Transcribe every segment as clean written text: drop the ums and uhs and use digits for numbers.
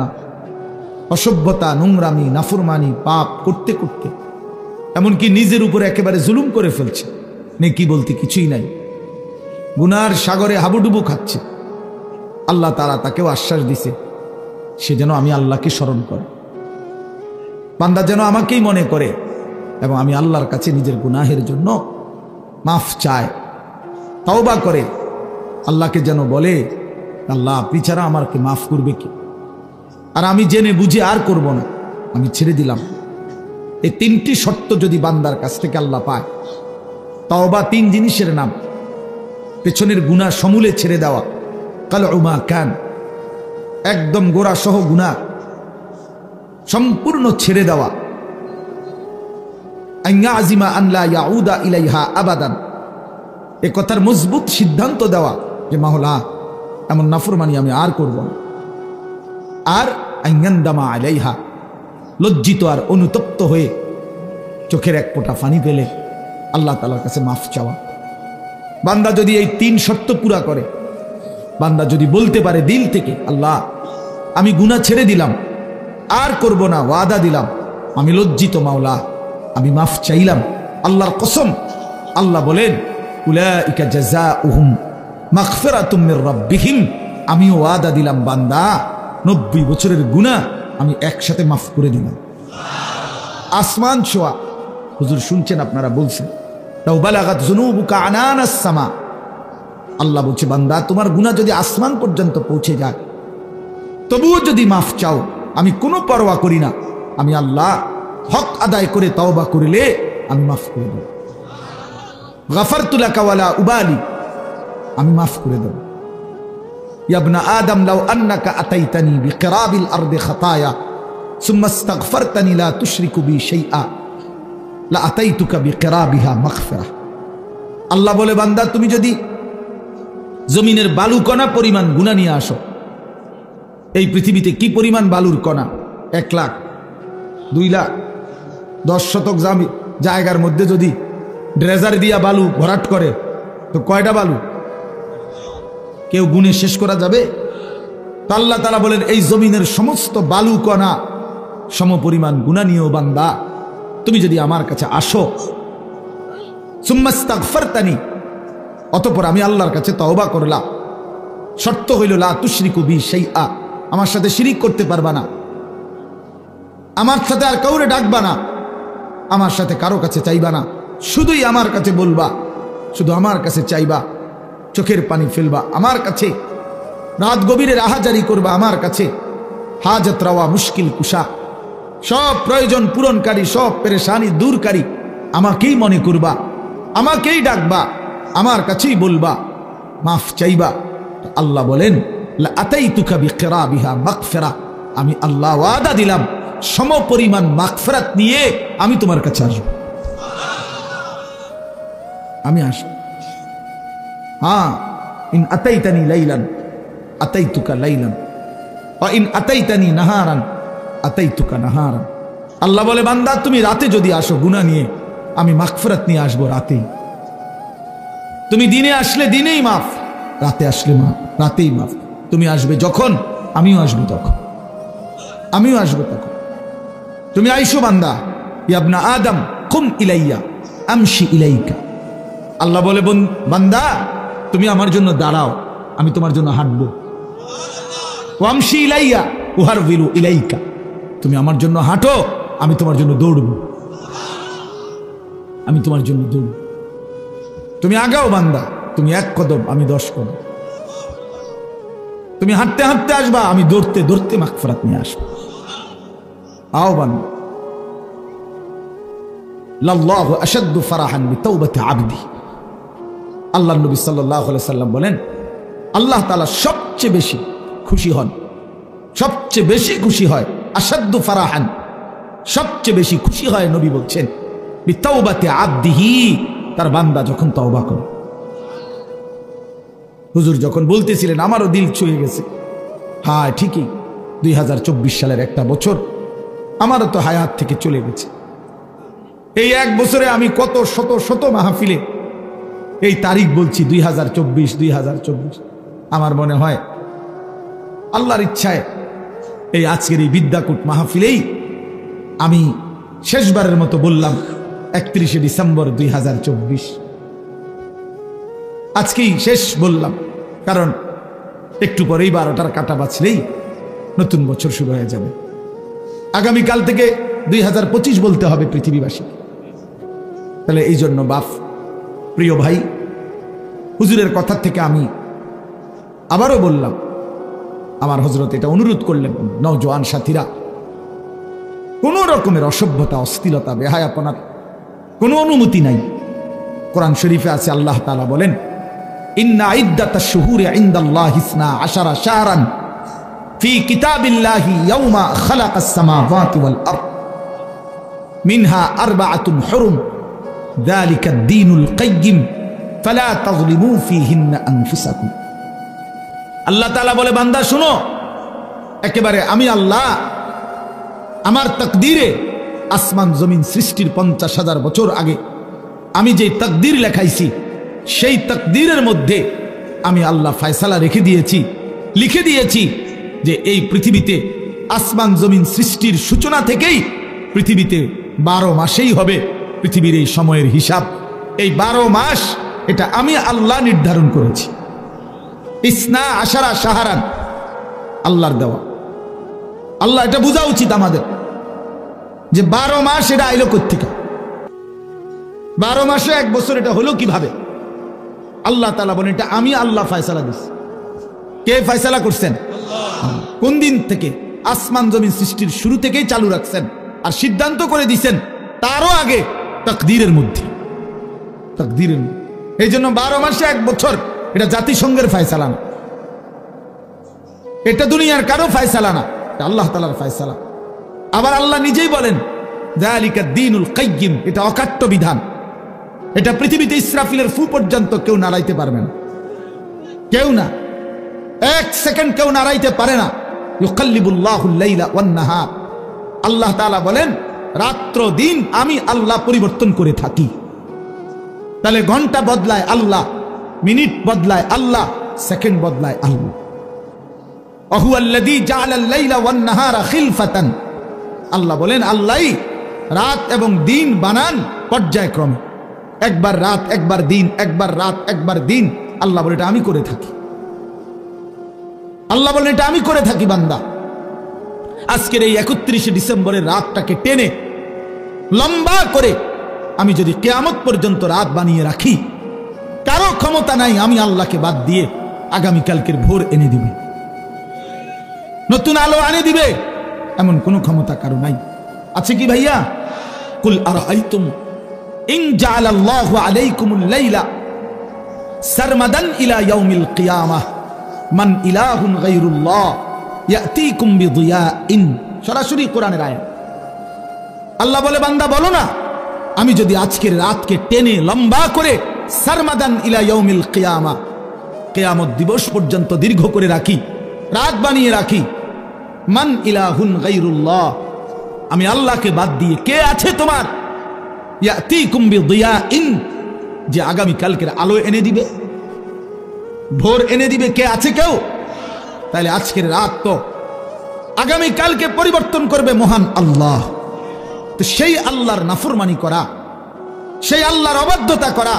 না, অসভ্যতা, নোংরামি, নাফরমানি, পাপ করতে করতে এমনকি নিজের উপরে একেবারে জুলুম করে ফেলছে। নেকি বলতে কিছুই নাই, গুনার সাগরে হাবুডুবু খাচ্ছে। আল্লাহ তাআলা তাকেও আশ্বাস দিছে সে যেন আমি আল্লাহকে স্মরণ করে, বান্দা যেন আমাকেই মনে করে এবং আমি আল্লাহর কাছে নিজের গুনাহের জন্য মাফ চায়, তওবা করে আল্লাহকে যেন বলে আল্লাহ আপনি ছাড়া আমাকে মাফ করবে কি, আর আমি জেনে বুঝে আর করব না, আমি ছেড়ে দিলাম। এই তিনটি শর্ত যদি বান্দার কাছ থেকে আল্লাহ পায়, তওবা তিন জিনিসের নাম। পেছনের গুনাহ সমূলে ছেড়ে দেওয়া, কালউমা কান, একদম গোড়া সহ গুনাহ সম্পূর্ণ ছেড়ে দেওয়া। আইয়া আজিমা আনলা ইয়াউদা ইলাইহা আবাদান, এ কথার মজবুত সিদ্ধান্ত দেওয়া যে মাওলা এমন নাফরমানি আমি আর করব না। আর আইয়ান্দামা আলাইহা, লজ্জিত আর অনুতপ্ত হয়ে চোখের এক ফোঁটা পানি পেলে আল্লাহ তাআলার কাছে মাফ চাওয়া। বান্দা যদি এই তিন শর্ত পুরা করে, বান্দা যদি বলতে পারে দিল থেকে আল্লাহ আমি গুনাহ ছেড়ে দিলাম, আর করব না, ওয়াদা দিলাম, আমি লজ্জিত মাওলা, আমি মাফ চাইলাম, আল্লাহর কসম। আল্লাহ বলেন উলাইকা জাযাউহুম মাগফিরাতুম মির রাব্বিহিম, আমি ওয়াদা দিলাম বান্দা 90 বছরের গুনাহ আমি একসাথে মাফ করে দিলাম। আসমান ছোঁয়া, হুজুর শুনছেন আপনারা বলছেন লাউ বালাগাত যুনুবুকা আনানাস সামা, আল্লাহ বলছে বান্দা তোমার গুনাহ যদি আসমান পর্যন্ত পৌঁছে যায় তবুও যদি মাফ চাও আমি কোনো পরোয়া করি না, আমি আল্লাহ হক আদায় করে তওবা করিলে আমি মাফ করে দেব। গাফারতু লাকা ওয়ালা উবালি, আমি মাফ করে দেব। ইয়া ইবনা আদম লাউ আন্নাকা আতাইতানি বিকিরাবিল আরদি খাতায়া সুম্মা ইস্তাগফারতানি লা তুশরিকু বি শাইআ লা আতাইতুকা বিকিরাবিহা মাগফিরাহ। আল্লাহ বলে বান্দা তুমি যদি জমিনের বালু কণা পরিমাণ গুনাহ নিয়ে আসো, এই পৃথিবীতে কি পরিমাণ বালুর কণা, 1 লাখ, 2 লাখ, 10 শতক জায়গার মধ্যে যদি ড্রেজার দিয়া বালু ভরাট করে তো কয়টা বালু কেউ গুনে শেষ করা যাবে? তো আল্লাহ তাআলা বলেন এই জমিনের সমস্ত বালু কণা সমপরিমাণ গুনাহ নিয়েও বান্দা তুমি যদি আমার কাছে আসো, সুম্মা ইস্তাগফারতানি, অতঃপর আমি আল্লাহর কাছে তওবা করলাম, শর্ত হইল লা তুশরিকু বি শাইআ, আমার সাথে শিরিক করতে পারবা না, আমার সাথে আর কাউরে ডাকবা না, আমার সাথে কারো কাছে চাইবা না, শুধুই আমার কাছে বলবা, শুধু আমার কাছে চাইবা, চোখের পানি ফেলবা আমার কাছে, রাত গভীরে রাহাজারি করবা আমার কাছে, হাজত রাওয়া মুশকিল কুশা, সব প্রয়োজন পূরণকারী, সব পেরেশানি দূরকারী আমাকেই মনে করবা, আমাকেই ডাকবা, আমার কাছেই বলবা, মাফ চাইবা। আল্লাহ বলেন লা আতাইতুকা বিকিরাবিহা মাগফিরা, আমি আল্লাহ ওয়াদা দিলাম সমপরিমাণ মাগফিরাত নিয়ে আমি তোমার কাছে আসব, আমি আসব। হ্যাঁ, ইন আতাইতানি লাইলান আতাইতুকা লাইলান ওয়া ইন আতাইতানি নাহারান আতাইতুকা নাহারান। আল্লাহ বলে বান্দা তুমি রাতে যদি আসো গুনাহ নিয়ে, আমি মাগফিরাত নিয়ে আসবো রাতেই। তুমি দিনে আসলে দিনেই মাফ, রাতে আসলে মাফ, রাতেই মাফ। তুমি আসবে যখন, আমিও আসবো তখন, আমিও আসবো তখন। তুমি আইসো বান্দা, ইয়া ইবনা আদম কুম ইলাইয়া আমশি ইলাইকা। আল্লাহ বলে বান্দা তুমি আমার জন্য দাঁড়াও, আমি তোমার জন্য হাঁটবো। ওয়ামশি ইলাইয়া উহারবিলু ইলাইকা, তুমি আমার জন্য হাঁটো, আমি তোমার জন্য দৌড়ব, আমি তোমার জন্য দৌড়ব। তুমি আগাও বান্দা, তুমি 1 কদম, আমি 10 কদম। তুমি হাঁটতে হাঁটতে আসবা, আমি দৌড়তে দৌড়তে মাগফিরাত নিয়ে আসবো। আও বান্দা, লাল্লাহু আশাদ্দু ফারাহান বিতাওবাতি আবদি। আল্লাহ নবী সাল্লাল্লাহু আলাইহি সাল্লাম বলেন আল্লাহ তাআলা সবচেয়ে বেশি খুশি হন, সবচেয়ে বেশি খুশি হয়, আশাদ্দু ফারাহান, সবচেয়ে বেশি খুশি হয় নবী বলছেন বিতাওবাতি আবদিহি, তার বান্দা যখন তওবা করে। হুজুর যখন বলতেছিলেন আমারও দিল ছুঁয়ে গেছে। হ্যাঁ ঠিকই, 2024 সালের একটা বছর আমারও তো হায়াত থেকে চলে গেছে। এই 1 বছরে আমি কত শত শত মাহফিলে এই তারিখ বলছি 2024। আমার মনে হয় আল্লাহর ইচ্ছায় এই আজকের এই বিদ্যাকূট মাহফিলেই আমি শেষবারের মতো বললাম 31শে ডিসেম্বর 2024 আজকেই শেষ বললাম, কারণ একটু পরেই 12টার কাঁটা বাজলেই নতুন বছর শুরু হয়ে যাবে। আগামীকাল থেকে 2025 বলতে হবে পৃথিবীবাসী। তাহলে এই জন্য বাপ, প্রিয় ভাই, হুজুরের কথা থেকে আমি আবারও বললাম, আমার হযরত এটা অনুরোধ করলেন, নওজোয়ান সাথীরা, কোন রকমের অসভ্যতা, অশ্লীলতা, বেহায়াপনার কোনো অনুমতি নাই। কোরআন শরীফে আছে, আল্লাহ তাআলা বলেন, ইন্না ইদ্দাতাশ শুহুরি ইনদাল্লাহি 12 শাহরান ফি কিতাবিল্লাহি ইয়াওমা খালাকাস সামাওয়াতি ওয়াল আরদ মিনহা আরবাআতুন হুরুম যালিকাদ দীনুল কাইয়্যিম ফালা তাযলিমু ফীহিন্না আনফুসাকুম। আল্লাহ তাআলা বলে, বান্দা শুনো, একেবারে আমি আল্লাহ আমার তাকদীরে আসমান জমিন সৃষ্টির 50,000 বছর আগে আমি যে তাকদীর লেখাইছি, সেই তাকদীরের মধ্যে আমি আল্লাহ ফয়সালা রেখে দিয়েছি, লিখে দিয়েছি যে এই পৃথিবীতে আসমান জমিন সৃষ্টির সূচনা থেকেই পৃথিবীতে 12 মাসেই হবে পৃথিবীর এই সময়ের হিসাব। এই 12 মাস এটা আমি আল্লাহ নির্ধারণ করেছি। 12 শাহরান আল্লাহর দেওয়া। আল্লাহ এটা বোঝা উচিত আমাদের যে 12 মাস এটা আইলো কোত্থেকে, 12 মাসে 1 বছর এটা হলো কিভাবে? আল্লাহ তাআলা বলেন, এটা আমি আল্লাহ ফয়সালা দিছি। কে ফয়সালা করছেন? কোন দিন থেকে? আসমান জমিন সৃষ্টির শুরু থেকেই চালু রাখছেন, আর সিদ্ধান্ত করে দিছেন তারও আগে তাকদীরের মধ্যে। তাকদীরের এই জন্য 12 মাসে 1 বছর এটা জাতিসংঘের ফয়সালা না, এটা দুনিয়ার কারো ফয়সালা না, এটা আল্লাহ তাআলার ফয়সালা। আবার আল্লাহ নিজেই বলেন, যালিকাদ দীনুল কাইয়্যিম, এটা অকাট্য বিধান। এটা পৃথিবীতে ইসরাফিলের ফু পর্যন্ত কেউ নাড়াইতে পারবে না, কেউ না, 1 সেকেন্ড কেউ নাড়াইতে পারে না। ইউকাল্লিবুল্লাহুল লাইলা ওয়ান নাহার, আল্লাহ তাআলা বলেন, রাত্র দিন আমি আল্লাহ পরিবর্তন করে থাকি। তাহলে ঘন্টা বদলায় আল্লাহ, মিনিট বদলায় আল্লাহ, সেকেন্ড বদলায় আল্লাহ। ওয়াহুয়াল্লাযী জাআলাল লাইলা ওয়ান নাহারা খিলফাতান, আল্লাহ বলেন, আল্লাহই রাত এবং দিন বানান পর্যায়ক্রমে, একবার রাত একবার দিন, একবার রাত একবার দিন। আল্লাহ বলে, এটা আমি করে থাকি। আল্লাহ বলেন, এটা আমি করে থাকি বান্দা। আজকের এই 31শে ডিসেম্বরের রাতটাকে টেনে লম্বা করে আমি যদি কিয়ামত পর্যন্ত রাত বানিয়ে রাখি, কারো ক্ষমতা নাই আমি আল্লাহকে বাদ দিয়ে আগামীকালকের ভোর এনে দিবে, নতুন আলো এনে দিবে, এমন কোন ক্ষমতা কারো নাই। আছে কি ভাইয়া? কুল আরাআইতুম ইন জাআলাল্লাহু আলাইকুমুল লাইলা সারমাদান ইলা ইয়াউমিল কিয়ামাহ মান ইলাহুন গায়রুল্লাহ ইয়াতিকুম বিদিয়াইন। সরাসরি কোরআনের আয়াত। আল্লাহ বলে, বান্দা বলো না, আমি যদি আজকের রাতকে টেনে লম্বা করে সারমাদান ইলা ইয়াউমিল কিয়ামাহ, কিয়ামত দিবস পর্যন্ত দীর্ঘ করে রাখি, রাত বানিয়ে রাখি, মান ইলাহুন গায়রুল্লাহ, আমি আল্লাহকে বাদ দিয়ে কে আছে তোমার? ইয়াতিকুম বিদিয়াইন, যে আগামী কালকের আলো এনে দিবে, ভোর এনে দিবে, কে আছে কেউ? তাহলে আজকের রাত তো আগামী কালকে পরিবর্তন করবে মহান আল্লাহ। তো সেই আল্লাহর নাফরমানি করা, সেই আল্লাহর অবাধ্যতা করা,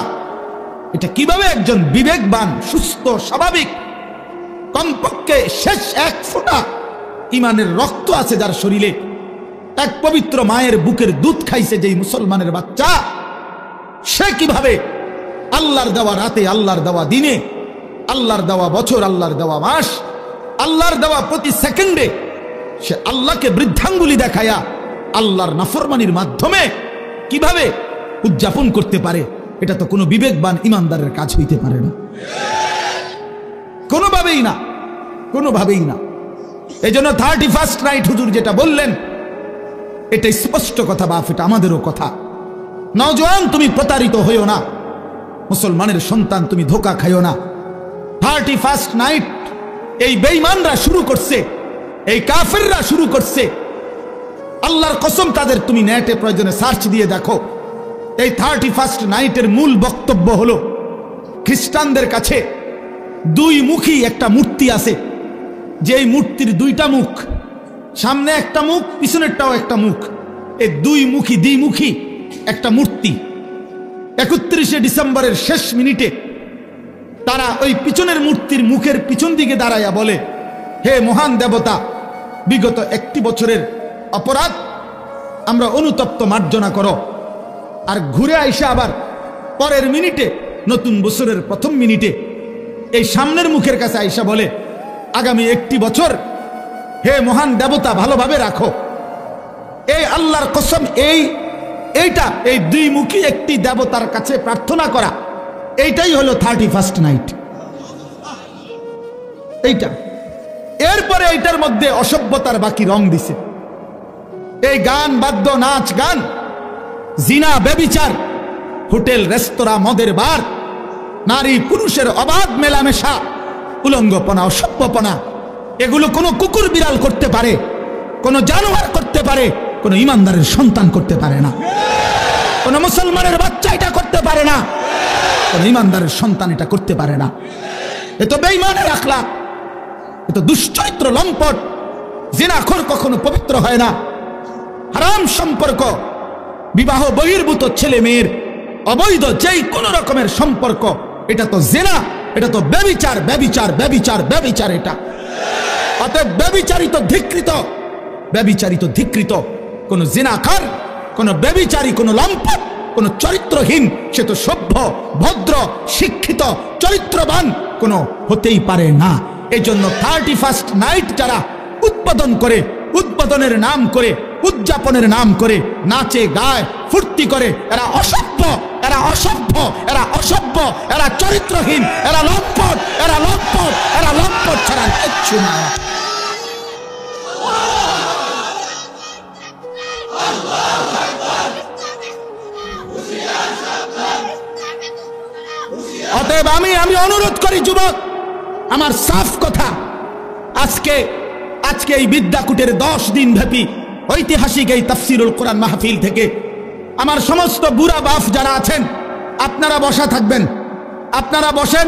এটা কিভাবে একজন বিবেকবান, সুস্থ, স্বাভাবিক, কমপক্ষে শেষ 1 ফোঁটা ইমানের রক্ত আছে যার শরীরে, এক পবিত্র মায়ের বুকের দুধ খাইছে যেই মুসলমানের বাচ্চা, সে কিভাবে আল্লাহর দেওয়া রাতে, আল্লাহর দেওয়া দিনে, আল্লাহর দেওয়া বছর, আল্লাহর দেওয়া মাস, আল্লাহর দেওয়া প্রতি সেকেন্ডে সে আল্লাহকে বৃদ্ধাঙ্গুলি দেখায়া আল্লাহর নাফরমানির মাধ্যমে কিভাবে উদযাপন করতে পারে? এটা তো কোনো বিবেকবান ইমানদারের কাজ হইতে পারে না, কোনোভাবেই না, কোনোভাবেই না। এই জন্য 31st নাইট হুজুর যেটা বললেন, এটা স্পষ্ট কথা বাপ, এটা আমাদেরও কথা। নওজোয়ান, তুমি প্রতারিত হইও না, মুসলমানের সন্তান তুমি ধোকা খাইও না। 31st নাইট এই বেঈমানরা শুরু করছে, এই কাফেররা শুরু করছে। আল্লাহর কসম, তাদের তুমি নেটে প্রয়োজনে সার্চ দিয়ে দেখো। এই 31st নাইটের মূল বক্তব্য হলো, খ্রিস্টানদের কাছে 2 মুখী একটা মূর্তি আছে, যেই মূর্তির 2টা মুখ, সামনে একটা মুখ, পিছনেরটাও একটা মুখ, এই দুই মুখী দ্বিমুখী একটা মূর্তি। 31শে ডিসেম্বরের শেষ মিনিটে তারা ওই পিছনের মূর্তির মুখের পিছন দিকে দাঁড়াইয়া বলে, হে মহান দেবতা, বিগত 1 বছরের অপরাধ আমরা অনুতপ্ত মার্জনা করো। আর ঘুরে আইসা আবার পরের মিনিটে, নতুন বছরের প্রথম মিনিটে এই সামনের মুখের কাছে আইসা বলে, আগামী 1 বছর হে মহান দেবতা ভালোভাবে রাখো। এই আল্লাহর কসম, এই দুই মুখী একটি দেবতার কাছে প্রার্থনা করা, এইটাই হলো 31st নাইট। এইটা এরপরে এইটার মধ্যে অসভ্যতার বাকি রং দিছে। এই গান বাদ্য, নাচ গান, জিনা, ব্যভিচার, হোটেল রেস্তোরাঁ, মদের বার, নারী পুরুষের অবাধ মেলামেশা, উলঙ্গপনা, অসভ্যপনা, এগুলো কোনো কুকুর বিড়াল করতে পারে, কোনো জানোয়ার করতে পারে, কোনো ইমানদারের সন্তান করতে পারে না, কোনো মুসলমানের বাচ্চা এটা করতে পারে না, কোনো ইমানদারের সন্তান এটা করতে পারে না। এ তো বেঈমানের আখলাক, এ তো দুশ্চরিত্র, লম্পট। জিনাখোর কখনো পবিত্র হয় না। হারাম সম্পর্ক, বিবাহ বহির্ভূত ছেলে মেয়ের অবৈধ যেই কোনো রকমের সম্পর্ক, এটা তো জিনা, এটা তো ব্যভিচার, ব্যভিচার, ব্যভিচার, ব্যভিচার। এটা অতএব ব্যভিচারিত ধিক্কৃত, ব্যভিচারিত ধিক্কৃত কোন জিনাকার, কোন ব্যভিচারী, কোন লম্পট, কোন চরিত্রহীন, সে তো সভ্য, ভদ্র, শিক্ষিত, চরিত্রবান কোন হতেই পারে না। এই জন্য 31st নাইট যারা উদ্বোধন করে, উদ্বোধনের নাম করে, উদযাপনের নাম করে নাচে, গায়, ফুর্তি করে, এরা অসভ্য, এরা অসভ্য, এরা অসভ্য, এরা চরিত্রহীন, এরা লম্পট, এরা লম্পট, এরা লম্পট ছাড়া কিচ্ছু না। অতএব আমি অনুরোধ করি যুবক, আমার সাফ কথা, আজকে এই বিদ্যাকুটের 10 দিন ব্যাপী ঐতিহাসিক এই তাফসিরুল কোরআন মাহফিল থেকে আমার সমস্ত বুড়া বাপ যারা আছেন, আপনারা বসা থাকবেন, আপনারা বসেন।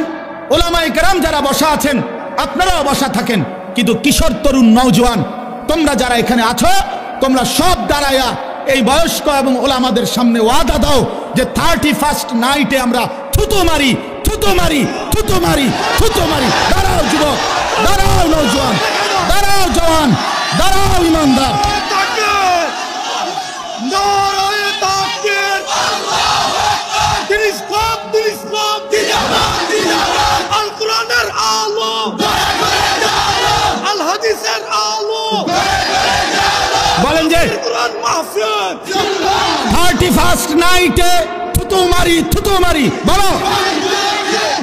ওলামায়ে কেরাম যারা বসা আছেন আপনারাও বসা থাকেন। কিন্তু কিশোর, তরুণ, নওজোয়ান, তোমরা যারা এখানে আছো, তোমরা সব দাঁড়ায়া এই বয়স্ক এবং ওলামাদের সামনে ওয়াদা দাও যে 31st নাইটে আমরা থুতু মারি, থুতু মারি, থুতু মারি, থুতু মারি। দাঁড়াও যুবক, দাঁড়াও নওজোয়ান, দাঁড়াও জওয়ান, দাঁড়াও ইমানদার। বলেন যে 31st নাইটে থুতু মারি, থুতু মারি, বলো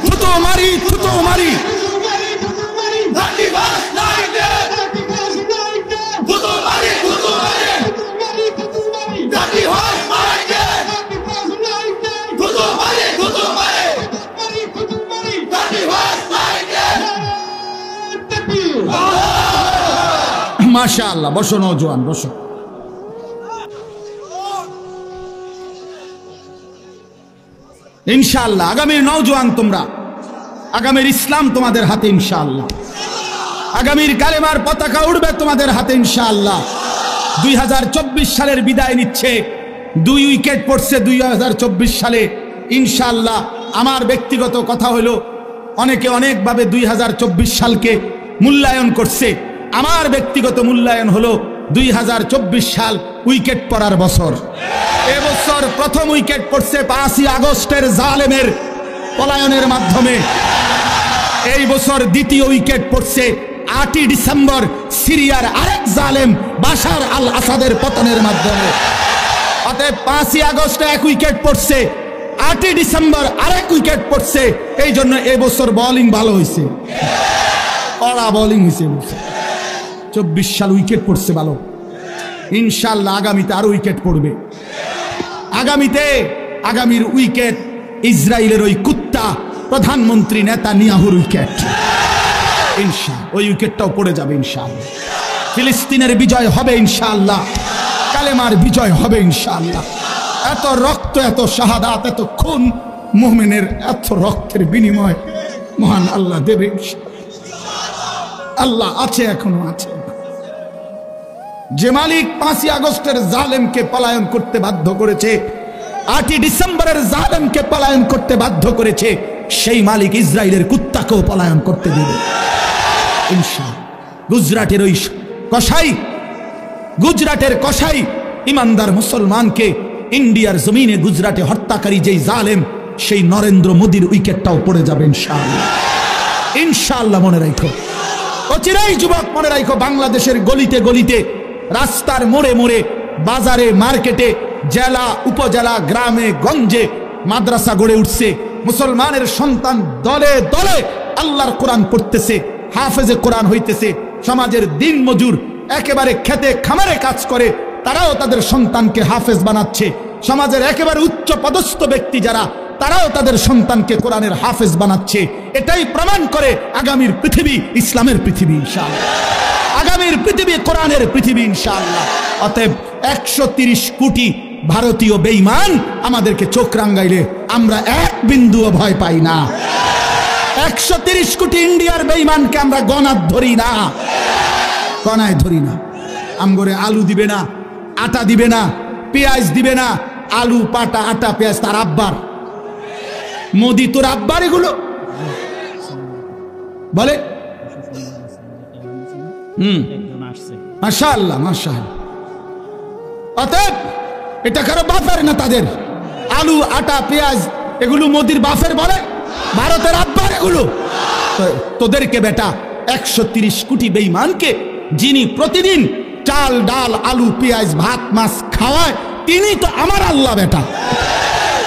থুতু মারি, থুতু মারি। মাশাআল্লাহ, বসো নওজোয়ান, বসো। ইনশাআল্লাহ আগামীর নওজোয়ান তোমরা, আগামীর ইসলাম তোমাদের হাতে ইনশাআল্লাহ, আগামীর কালেমার পতাকা উড়বে তোমাদের হাতে ইনশাআল্লাহ। 2024 সালের বিদায় নিচ্ছে, 2 উইকেট পড়ছে 2024 সালে ইনশাআল্লাহ। আমার ব্যক্তিগত কথা হলো, অনেকে অনেকভাবে 2024 সালকে মূল্যায়ন করছে। আমার ব্যক্তিগত মূল্যায়ন হলো 2024 সাল উইকেট পড়ার বছর। এবছর প্রথম উইকেট পড়ছে 5ই আগস্টের জালেমের পলায়নের মাধ্যমে। এই বছর দ্বিতীয় উইকেট পড়ছে 8ই ডিসেম্বর সিরিয়ার আরেক জালেম বাশার আল আসাদের পতনের মাধ্যমে। অতএব 5ই আগস্টে 1 উইকেট পড়ছে, 8ই ডিসেম্বর আরেক উইকেট পড়ছে। এই জন্য এবছর বোলিং ভালো হয়েছে, কড়া বোলিং হয়েছে। 24 সাল উইকেট পড়ছে ভালো, ইনশাআল্লাহ আগামীতে আরো উইকেট পড়বে। আগামীর উইকেট ইসরায়েলের ওই কুত্তা প্রধানমন্ত্রী নেতানিয়াহুর উইকেট, ইনশাআল্লাহ ওই উইকেটটাও পড়ে যাবে ইনশাআল্লাহ। ফিলিস্তিনের বিজয় হবে ইনশাআল্লাহ, কালেমার বিজয় হবে ইনশাআল্লাহ। এত রক্ত, এত শাহাদাত, এত খুন, মুমিনের এত রক্তের বিনিময় মহান আল্লাহ দেবে। আল্লাহ আছে, এখনো আছে। যে মালিক 5ই আগস্টের জালেমকে পলায়ন করতে বাধ্য করেছে, 8ই ডিসেম্বরের জালেমকে পলায়ন করতে বাধ্য করেছে, সেই মালিক ইসরায়েলের কুত্তাকেও পলায়ন করতে দিবে ইনশাআল্লাহ। গুজরাটের ওই কসাই, গুজরাটের কসাই ইমানদার মুসলমানকে ইন্ডিয়ার জমিনে গুজরাটে হত্যাকারী যেই জালেম, সেই নরেন্দ্র মোদীর উইকেটটাও পড়ে যাবে ইনশাআল্লাহ। ইনশাআল্লাহ মনে রাখো, অচিরেই যুবক মনে রাখো, বাংলাদেশের গলিতে গলিতে, রাস্তার মোড়ে মোড়ে, বাজারে মার্কেটে, জেলা উপজেলা, গ্রামে গঞ্জে মাদ্রাসা গড়ে উঠছে। মুসলমানের সন্তান দলে দলে আল্লাহর কোরআন পড়তেছে, হাফেজে কোরআন হইতেছে। সমাজের দিন মজুর একেবারে খেতে খামারে কাজ করে, তারাও তাদের সন্তানকে হাফেজ বানাচ্ছে। সমাজের একেবারে উচ্চ পদস্থ ব্যক্তি যারা, তারাও তাদের সন্তানকে কোরআনের হাফেজ বানাচ্ছে। এটাই প্রমাণ করে আগামীর পৃথিবী ইসলামের পৃথিবী ইনশাআল্লাহ, আগামীর পৃথিবী কোরআনের পৃথিবী ইনশাআল্লাহ। অতএব 130 কোটি ভারতীয় বেঈমান আমাদেরকে চোখ রাঙ্গাইলে আমরা এক বিন্দুও ভয় পাই না। 130 কোটি ইন্ডিয়ার বেঈমানকে আমরা গণাত ধরি না, গণায় ধরি না। আমগরে আলু দিবে না, আটা দিবে না, পেঁয়াজ দিবে না। আলু পাটা আটা পেঁয়াজ তার আব্বার। মোদি তোর আব্বার এগুলো বলে। মাশাআল্লাহ মাশাআল্লাহ। অতএব এটা কারো বাপের না, তাদের আলু আটা পেঁয়াজ এগুলো মোদির বাপের বলে, ভারতের আব্বার এগুলো। তোদেরকে বেটা 130 কোটি বেঈমানকে যিনি প্রতিদিন চাল ডাল আলু পেঁয়াজ ভাত মাছ খাওয়ায়, তিনি তো আমার আল্লাহ বেটা।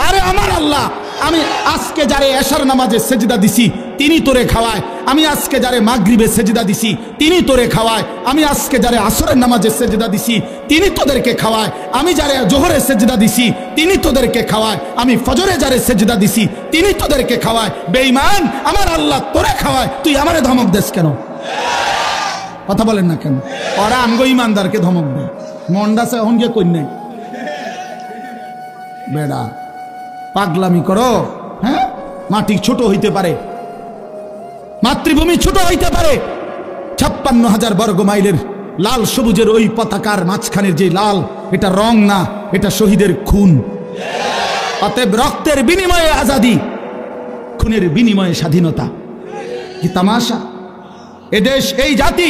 আরে আমার আল্লাহ, আমি আজকে যারে এশার নামাজে সেজদা দিছি তিনি তোরে খাওয়ায়, আমি আজকে যারে মাগরিবে সেজদা দিছি তিনি তোরে খাওয়ায়, আমি আজকে যারে আসরের নামাজে সেজদা দিছি তিনি তোদেরকে খাওয়ায়, আমি যারে জোহরে সেজদা দিছি তিনি তোদেরকে খাওয়ায়, আমি ফজরে যারে সেজদা দিছি তিনি তোদেরকে খাওয়ায়। বেঈমান, আমার আল্লাহ তোরে খাওয়ায়, তুই আমারে ধমক দেস কেন? কথা বলেন না কেন? ওরা আমগো ইমানদারকে ধমক দেয়। মন্ডাসে এখন গিয়ে কই নাই বেড়া, পাগলামি করো। হ্যাঁ, মাটি ছোট হইতে পারে, মাতৃভূমি ছোট হইতে পারে, 56,000 বর্গ মাইলের লাল সবুজের ওই পতাকার মাঝখানের যে লাল, এটা রং না, এটা শহীদের খুন। অতএব রক্তের বিনিময়ে আজাদি, খুনের বিনিময়ে স্বাধীনতা। কি তামাশা! এদেশ, এই জাতি,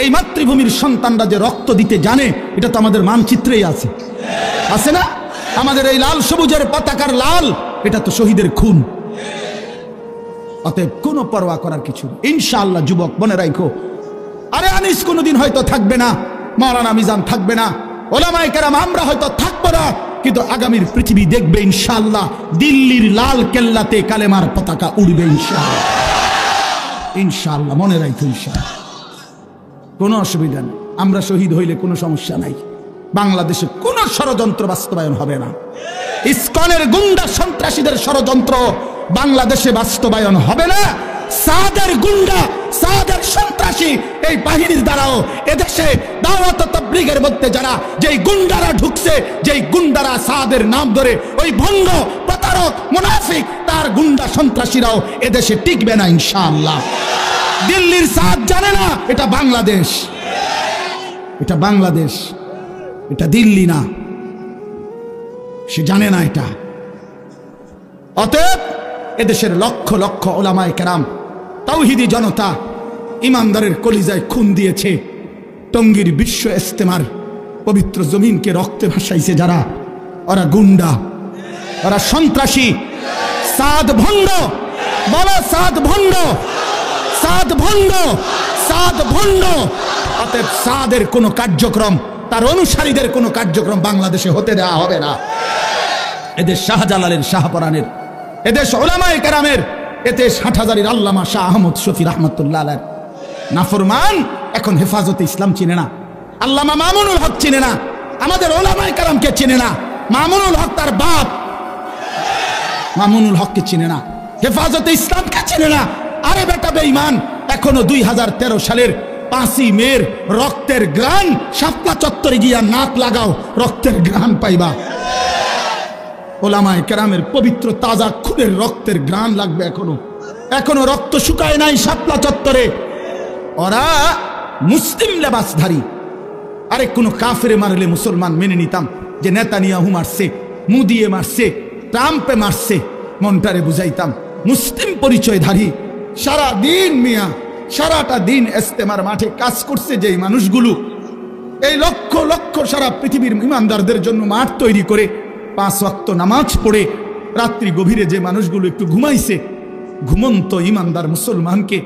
এই মাতৃভূমির সন্তানরা যে রক্ত দিতে জানে, এটা তো আমাদের মানচিত্রেই আছে, আছে না? আমাদের এই লাল সবুজের পতাকার লাল, এটা তো শহীদের খুন। অতএব কোনো পরোয়া করার কিছু ইনশাআল্লাহ। যুবক মনে রাখো, আরে আনিস কোনোদিন হয়তো থাকবে না, মাওলানা মিজান থাকবে না, ওলামায়ে কেরাম আমরা হয়তো থাকবো না, কিন্তু আগামীর পৃথিবী দেখবে ইনশাআল্লাহ দিল্লির লাল কেল্লাতে কালেমার পতাকা উড়বে ইনশাআল্লাহ। ইনশাআল্লাহ মনে রাখো, ইনশাআল্লাহ কোনো অসুবিধা নেই। আমরা শহীদ হইলে কোনো সমস্যা নাই। বাংলাদেশে কোন ষড়যন্ত্র বাস্তবায়ন হবে না। ইসকনের গুন্ডা সন্ত্রাসীদের ষড়যন্ত্র বাংলাদেশে বাস্তবায়ন হবে না। সাদের গুন্ডা, সাদের সন্ত্রাসী এই বাহিনীর দ্বারাও এদেশে দাওয়াত ও তাবলীগের মধ্যে যারা, যেই গুন্ডারা ঢুকছে, যেই গুন্ডারা সাদের নাম ধরে, ওই ভণ্ড প্রতারক মুনাফিক, তার গুন্ডা সন্ত্রাসীরাও এদেশে টিকবে না ইনশাআল্লাহ। দিল্লির সাদ জানে না এটা বাংলাদেশ, এটা বাংলাদেশ, এটা দিল্লি না, সে জানে না এটা। অতএব এদেশের লক্ষ লক্ষ ওলামায়ে কেরাম, তাওহীদি জনতা, ইমানদারের কলিজায় খুন দিয়েছে। টঙ্গীর বিশ্ব ইজতেমার পবিত্র জমিনকে রক্তে ভাসাইছে যারা, ওরা গুন্ডা, ওরা সন্ত্রাসী, সাদ ভণ্ড। বলো সাদ ভণ্ড, সাদ ভণ্ড, সাদ ভণ্ড। অতএব সাদের কোনো কার্যক্রম, তার অনুসারীদের কোনো কার্যক্রম বাংলাদেশে হতে দেওয়া হবে না। এদেশ শাহজালালের, শাহপরানের, এদেশ ওলামায়ে কেরামের, এদেশ হাটহাজারীর আল্লামা শাহ আহমদ শফি রাহমাতুল্লাহ আলাইহ। নাফরমান এখন হেফাজতে ইসলাম চিনে না, আল্লামা মামুনুল হক চিনে না, আমাদের ওলামায়ে কেরামকে চিনে না। মামুনুল হক তার বাপ, মামুনুল হককে চিনে না, হেফাজতে ইসলামকে চিনে না। আরে বেটা বেঈমান, এখনো 2013 সালের 5ই মের রক্তের গ্রান শাপলা চত্বরে গিয়া নাক লাগাও, রক্তের গ্রান পাইবা। ওলামায়ে কেরামের পবিত্র তাজা খুনের রক্তের গ্রান লাগবে। এখনো রক্ত শুকায় নাই শাপলা চত্বরে। ওরা মুসলিম লেবাসধারী, আরে কোনো কাফেরে মারলে মুসলমান মেনে নিতাম, যে নেতানিয়াহু মারছে, মুদিয়ে মারছে, ট্রাম্পে মারছে, মনটারে বুঝাইতাম। মুসলিম পরিচয়ধারী সারা দিন মিয়া, সারাটা দিন ইস্তেমার মাঠে কাজ করছে যেই মানুষগুলো, এই লক্ষ লক্ষ সারা পৃথিবীর ইমানদারদের জন্য মাঠ তৈরি করে 5 ওয়াক্ত নামাজ পড়ে রাত্রি গভীরে যে মানুষগুলো একটু ঘুমাইছে, ঘুমন্ত ইমানদার মুসলমানকে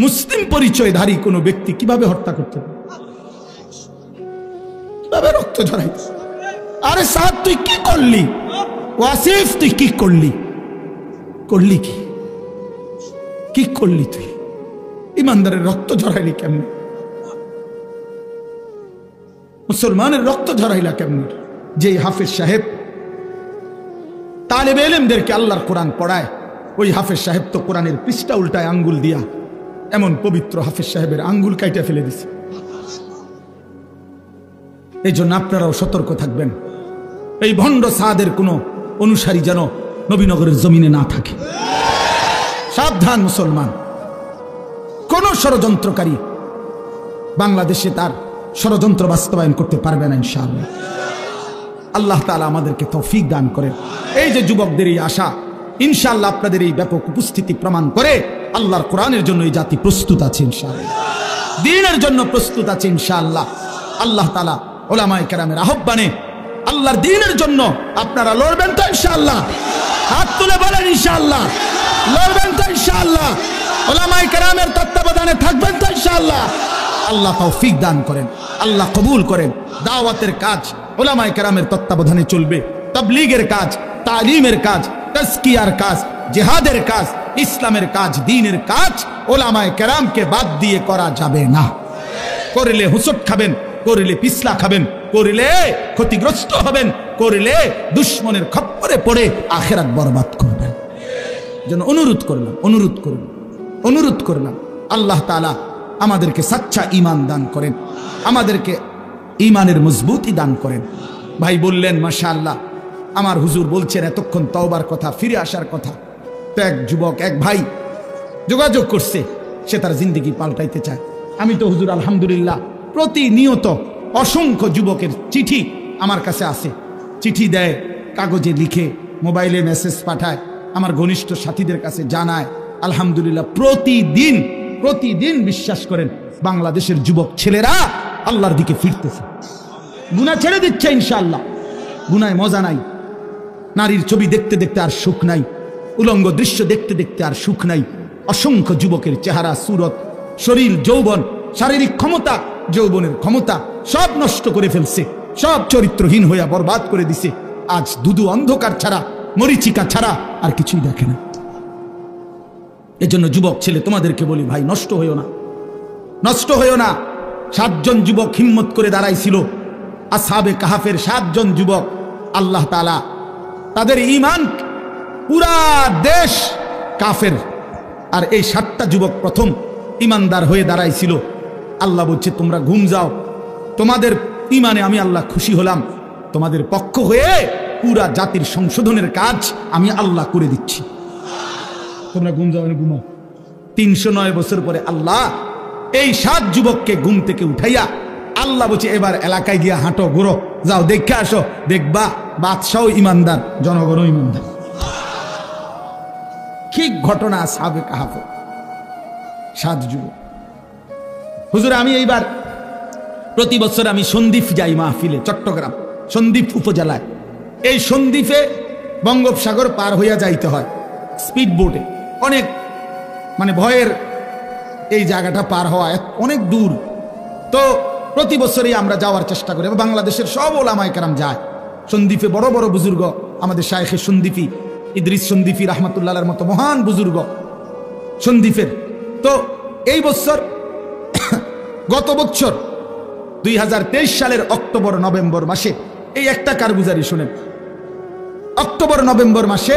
মুসলিম পরিচয়ধারী কোনো ব্যক্তি কিভাবে হত্যা করতে পারে, কিভাবে রক্ত ঝরাইতে? আরে সাদ তুই কি করলি? ওয়াসিফ তুই কি করলি? করলি কি? কি করলি তুই? ইমানদারের রক্ত ঝরাইলি কেমনে? মুসলমানের রক্ত ঝরাইলা কেমনে? যে হাফেজ সাহেব তালেবে ইলমদেরকে আল্লাহর কোরআন পড়ায়, ওই হাফেজ সাহেব তো কোরআনের পৃষ্ঠা উল্টায় আঙ্গুল দিয়া, এমন পবিত্র হাফেজ সাহেবের আঙ্গুল কাইটা ফেলে দিছে। এই জন্য আপনারাও সতর্ক থাকবেন, এই ভণ্ড সাদের কোনো অনুসারী যেন নবীনগরের জমিনে না থাকে। সাবধান মুসলমান, কোন ষড়যন্ত্রকারী বাংলাদেশে তার ষড়যন্ত্র বাস্তবায়ন করতে পারবে না ইনশাআল্লাহ। আল্লাহ তাআলা আমাদেরকে তৌফিক দান করেন। এই যে যুবকদের এই আশা, ইনশাআল্লাহ আপনাদের এই ব্যাপক উপস্থিতি প্রমাণ করে আল্লাহর কোরআনের জন্য এই জাতি প্রস্তুত আছে ইনশাআল্লাহ, দ্বীনের জন্য প্রস্তুত আছে ইনশাআল্লাহ। আল্লাহ তাআলা উলামায়ে কেরামের আহ্বানে আল্লাহর দ্বীনের জন্য আপনারা লড়বেন তো ইনশাআল্লাহ? হাত তুলে বলেন ইনশাআল্লাহ। লড়বেন তো ইনশাআল্লাহ? উলামায়ে কেরামের তত্ত্বাবধানে থাকবেন তো ইনশাআল্লাহ? আল্লাহ তৌফিক দান করেন, আল্লাহ কবুল করেন। দাওয়াতের কাজ উলামায়ে কেরামের তত্ত্বাবধানে চলবে, তাবলীগের কাজ, তালিমের কাজ, তাজকিয়ার কাজ, জিহাদের কাজ, ইসলামের কাজ, দ্বীনের কাজ উলামায়ে কেরামকে বাদ দিয়ে করা যাবে না। করলে হুসট খাবেন, করলে পিছলা খাবেন, করলে ক্ষতিগ্রস্ত হবেন, করলে দুশ্মনের খপ্পরে পড়ে আখিরাত বরবাদ করবেন। যেন অনুরোধ করলাম আল্লাহ তাআলা আমাদেরকে সচ্চা ঈমান দান করেন, আমাদেরকে ঈমানের মজবুতি দান করেন। ভাই বললেন মাশাআল্লাহ, আমার হুজুর বলছেন এতক্ষণ তওবার কথা, ফিরে আসার কথা। তো এক যুবক, এক ভাই যোগাযোগ করছে, সে তার জিন্দেগি পাল্টাইতে চায়। আমি তো হুজুর আলহামদুলিল্লাহ প্রতিনিয়ত অসংখ্য যুবকের চিঠি আমার কাছে আসে, চিঠি দেয়, কাগজে লিখে, মোবাইলে মেসেজ পাঠায়, আমার ঘনিষ্ঠ সাথীদের কাছে জানায়। আলহামদুলিল্লাহ প্রতিদিন বিশ্বাস করেন বাংলাদেশের যুবক ছেলেরা আল্লাহর দিকে ফিরতেছে, গুনাহ ছেড়ে দিচ্ছে ইনশাআল্লাহ। গুনায় মজা নাই, নারীর ছবি দেখতে দেখতে আর সুখ নাই, উলঙ্গ দৃশ্য দেখতে দেখতে আর সুখ নাই। অসংখ্য যুবকের চেহারা, সুরত, শরীর, যৌবন, শারীরিক ক্ষমতা, যৌবনের ক্ষমতা সব নষ্ট করে ফেলছে, সব চরিত্রহীন হইয়া বরবাদ করে দিছে। আজ দুদু অন্ধকার ছাড়া, মরিচিকা ছাড়া আর কিছুই দেখে না। এজন্য যুবক ছেলে তোমাদেরকে বলি, ভাই নষ্ট হইও না। 7 জন যুবক হিম্মত করে দাঁড়াইছিল, আসহাবে কাহাফের 7 জন যুবক। আল্লাহ তাআলা তাদের ঈমান, পুরা দেশ কাফের, আর এই 7টা যুবক প্রথম ঈমানদার হয়ে দাঁড়াইছিল। আল্লাহ বলছে তোমরা ঘুম যাও, তোমাদের ঈমানে আমি আল্লাহ খুশি হলাম, তোমাদের পক্ষ হয়ে পুরা জাতির সংশোধনের কাজ আমি আল্লাহ করে দিচ্ছি। তোমরা ঘুম যাও, ঘুমাও। 309 বছর পরে আল্লাহ এই 7 যুবককে ঘুম থেকে উঠাইয়া আল্লাহ বলছে এবার এলাকায় গিয়া হাঁটো, ঘুরো, যাও, দেখে আসো, দেখবা বাদশাও ইমানদার, জনগণও ইমানদার। কি ঘটনা! আসহাবে কাহাফ 7 যুবক। হুজুর আমি এইবার প্রতি বছর আমি সন্দ্বীপ যাই মাহফিলে, চট্টগ্রাম সন্দ্বীপ উপজেলায়। এই সন্দ্বীপে বঙ্গোপসাগর পার হইয়া যাইতে হয় স্পিড বোটে, অনেক মানে ভয়ের এই জায়গাটা পার হওয়া অনেক দূর। তো প্রতি বছরই আমরা যাওয়ার চেষ্টা করি, বাংলাদেশের সব ওলামায়ে কেরাম যায় সন্দ্বীপে। বড় বড় বুজুর্গ, আমাদের শায়েখে সন্দ্বীপী ইদ্রিস সন্দ্বীপী রাহমাতুল্লাহর মতো মহান বুজুর্গ সন্দ্বীপের। তো এই বছর, গত বছর 2023 সালের অক্টোবর নভেম্বর মাসে, এই একটা কারগুজারি শুনেন, অক্টোবর নভেম্বর মাসে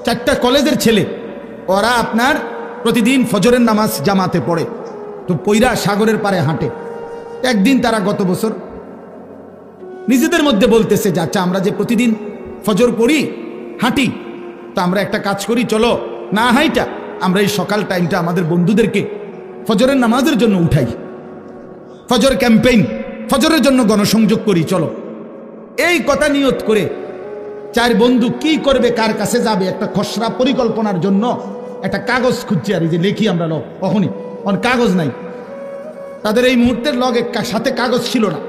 4টা কলেজের ছেলে, ওরা আপনার প্রতিদিন ফজরের নামাজ জামাতে পড়ে, তো পইরা সাগরের পারে হাঁটে। একদিন তারা গত বছর নিজেদের মধ্যে বলতেছে যে আচ্ছা আমরা যে প্রতিদিন ফজর পড়ি, হাঁটি, তো আমরা একটা কাজ করি, চলো না হাইটা আমরা এই সকাল টাইমটা আমাদের বন্ধুদেরকে ফজরের নামাজের জন্য উঠাই। ফজর ক্যাম্পেইন ফজরের জন্য গণসংযোগ করি, চলো। এই কথা নিয়ত করে চার বন্ধু কি করবে, কার কাছে যাবে, একটা খসড়া পরিকল্পনার জন্য একটা কাগজ খুঁজছে, আর এই যে লিখি আমরা লোক কখনই কাগজ নাই তাদের, এই মুহূর্তের লগে সাথে কাগজ ছিল না।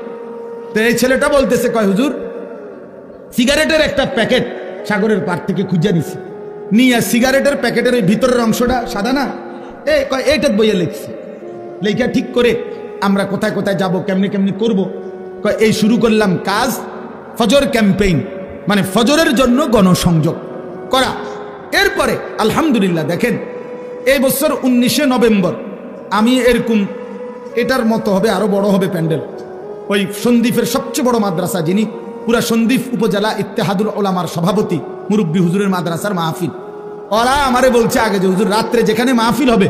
তো এই ছেলেটা বলতেছে, কয় হুজুর সিগারেটের একটা প্যাকেট সাগরের পার থেকে খুঁজে নিছি, নিয়ে সিগারেটের প্যাকেটের ওই ভিতরের অংশটা সাদা না, এইটা বইয়ে লিখছি, লেখা ঠিক করে আমরা কোথায় কোথায় যাব, কেমনি কেমনি করবো। এই শুরু করলাম কাজ, ফজর ক্যাম্পেইন, মানে ফজরের জন্য গণসংযোগ করা। এরপরে আলহামদুলিল্লাহ দেখেন, এই বছর 19শে নভেম্বর আমি এরকম এটার মতো হবে, আরো বড় হবে প্যান্ডেল, ওই সন্দ্বীপের সবচেয়ে বড় মাদ্রাসা, যিনি পুরা সন্দ্বীপ উপজেলা ইত্তেহাদুল উলামার সভাপতি, মুরব্বী হুজুরের মাদ্রাসার মাহফিল, ওরা আমারে বলছে আগে যে হুজুর রাত্রে যেখানে মাহফিল হবে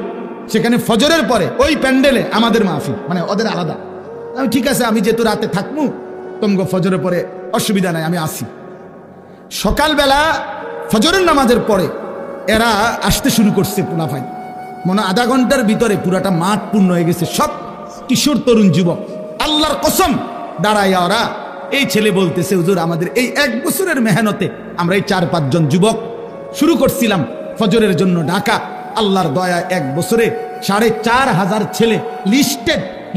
সেখানে ফজরের পরে ওই প্যান্ডেলে আমাদের মাহফিল, মানে ওদের আলাদা। আমি ঠিক আছে, আমি যেহেতু রাতে থাকবো তোমগো ফজরের পরে অসুবিধা নাই, আমি আসি। সকালবেলা ফজরের নামাজের পরে এরা আসতে শুরু করছে, পোলাফাই মনে আধা ঘন্টার ভিতরে পুরাটা মাঠ পূর্ণ হয়ে গেছে, সব কিশোর তরুণ যুবক। আল্লাহর কসম দাঁড়াইয়া ওরা, এই ছেলে বলতেছে হুজুর আমাদের এই 1 বছরের মেহনতে আমরা এই 4-5 জন যুবক শুরু করছিলাম ফজরের জন্য ঢাকা, আল্লাহর দয়া 1 বছরে 4500 ছেলে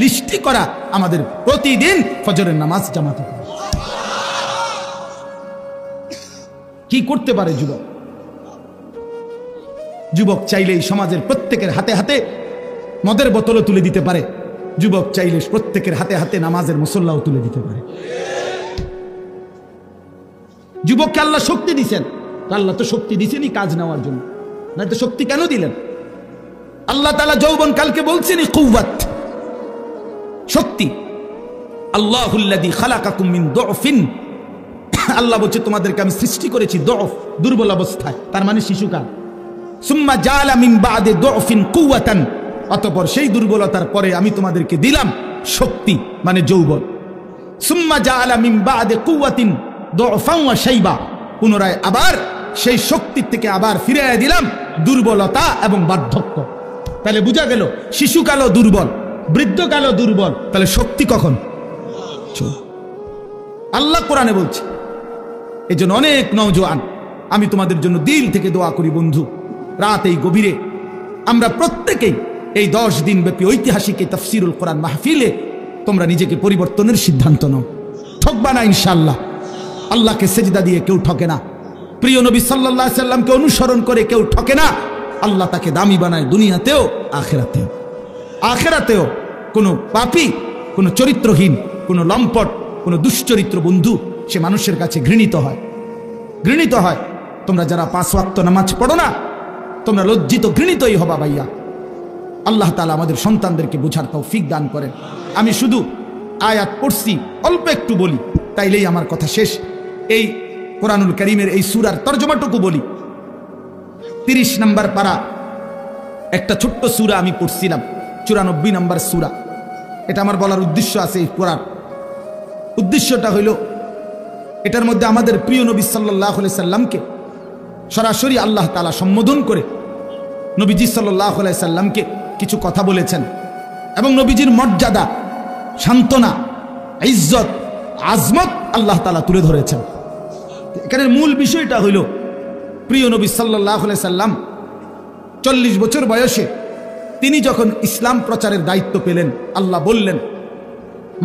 লিস্টি করা আমাদের প্রতিদিন ফজরের নামাজ জামাতে। কি করতে পারে যুবক? যুবক চাইলে এই সমাজের প্রত্যেকের হাতে হাতে মদের বোতলও তুলে দিতে পারে, যুবক চাইলে প্রত্যেকের হাতে হাতে নামাজের মুসল্লাও তুলে দিতে পারে। যুবককে আল্লাহ শক্তি দিছেন, আল্লাহ তো শক্তি দিছেনই কাজ নেওয়ার জন্য, না তো শক্তি কেন দিলেন? আল্লাহ তাআলা যৌবন কালকে বলছেন কুওয়াত, শক্তি। আল্লাহুল্লাযী খালাকাকুম মিন দুফিন, আল্লাহ বলছে তোমাদেরকে আমি সৃষ্টি করেছি দুফ, দুর্বল অবস্থায়, তার মানে শিশুকাল। সুম্মা জাআলা মিন বাদি দুফিন কুওয়াতান, অতঃপর সেই দুর্বলতার পরে আমি তোমাদেরকে দিলাম শক্তি, মানে যৌবন। সুম্মা জাআলা মিন বাদি কুওয়াতিন দুফান ওয়া শাইবা, পুনরায় আবার সেই শক্তির থেকে আবার ফিরিয়ে দিলাম দুর্বলতা এবং বার্ধক্য। তাহলে বোঝা গেল শিশুকালও দুর্বল, বৃদ্ধকালও দুর্বল, তাহলে শক্তি কখন? আল্লাহ কোরআনে বলছে। এই জন্য অনেক নওজোয়ান, আমি তোমাদের জন্য দিল থেকে দোয়া করি বন্ধু, রাত এই গভীরে আমরা প্রত্যেকেই এই 10 দিন ব্যাপী ঐতিহাসিক এই তাফসীরুল কোরআন মাহফিলে তোমরা নিজেকে পরিবর্তনের সিদ্ধান্ত নাও। ঠকবা না ইনশাআল্লাহ। আল্লাহকে সেজদা দিয়ে কেউ ঠকে না, প্রিয় নবী সাল্লাল্লাহু আলাইহি সাল্লামকে অনুসরণ করে কেউ ঠকে না। আল্লাহ তাকে দামি বানায় দুনিয়াতেও আখিরাতেও। আখিরাতেও কোনো পাপী, কোনো চরিত্রহীন, কোনো লম্পট, কোনো দুশ্চরিত্র বন্ধু সে মানুষের কাছে ঘৃণিত হয়, ঘৃণিত হয়। তোমরা যারা 5 ওয়াক্ত নামাজ পড়ো না, তোমরা লজ্জিত ঘৃণিতই হবা ভাইয়া। আল্লাহ তাআলা আমাদের সন্তানদেরকে বোঝার তৌফিক দান করেন। আমি শুধু আয়াত পড়ছি, অল্প একটু বলি, তাইলেই আমার কথা শেষ। এই কোরআনুল কারীমের এই সূরার তরজমাটুকু বলি। 30 নম্বর পারা একটা ছোট্ট সূরা আমি পড়ছিলাম, 94 নম্বর সূরা। এটা আমার বলার উদ্দেশ্য আছে, এই পড়ার উদ্দেশ্যটা হইল এটার মধ্যে আমাদের প্রিয় নবী সাল্লাল্লাহু আলাইহি সাল্লামকে সরাসরি আল্লাহ তাআলা সম্বোধন করে নবীজি সাল্লাল্লাহু আলাইহি সাল্লামকে কিছু কথা বলেছেন এবং নবীজির মর্যাদা, সান্ত্বনা, ইজ্জত, আজমত আল্লাহ তাআলা তুলে ধরেছেন। এখানের মূল বিষয়টা হইল প্রিয় নবী সাল্লাল্লাহু আলাইহি সাল্লাম 40 বছর বয়সে তিনি যখন ইসলাম প্রচারের দায়িত্ব পেলেন, আল্লাহ বললেন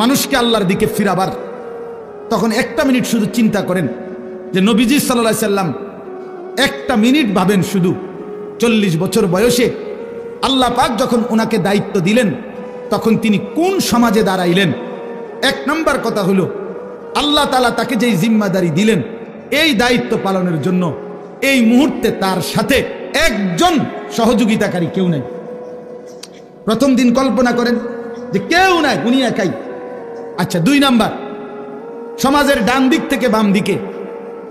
মানুষকে আল্লাহর দিকে ফিরাবার, তখন একটা মিনিট শুধু চিন্তা করেন যে নবীজি সাল্লাল্লাহু আলাইহি সাল্লাম একটা মিনিট ভাবেন, শুধু 40 বছর বয়সে আল্লাহ পাক যখন ওনাকে দায়িত্ব দিলেন তখন তিনি কোন সমাজে দাঁড়াইলেন। 1 নম্বর কথা হলো আল্লাহ তাআলা তাকে যেই জিম্মাদারি দিলেন, এই দায়িত্ব পালনের জন্য এই মুহূর্তে তার সাথে একজন সহযোগিতাকারী কেউ নাই। প্রথম দিন কল্পনা করেন যে কেউ নাই, উনি একাই। আচ্ছা, 2 নাম্বার, সমাজের ডান দিক থেকে বাম দিকে,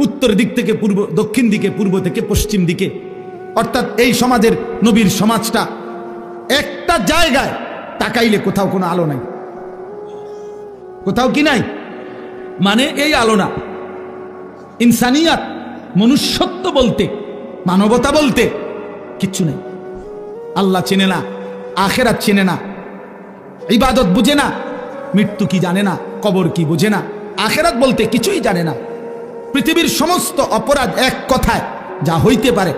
উত্তর দিক থেকে পূর্ব, দক্ষিণ দিকে, পূর্ব থেকে পশ্চিম দিকে, অর্থাৎ এই সমাজের নবীর সমাজটা একটা জায়গায় তাকাইলে কোথাও কোনো আলো নাই, কোথাও কি নাই, মানে এই আলো না। ইনসানিয়াত, মনুষ্যত্ব বলতে, মানবতা বলতে কিচ্ছু নেই। আল্লাহ চেনে না, আখিরাত চেনে না, ইবাদত বুঝে না, মৃত্যু কি জানে না, কবর কি বোঝে না, আখেরাত বলতে কিছুই জানে না। পৃথিবীর সমস্ত অপরাধ এক কথায় যা হইতে পারে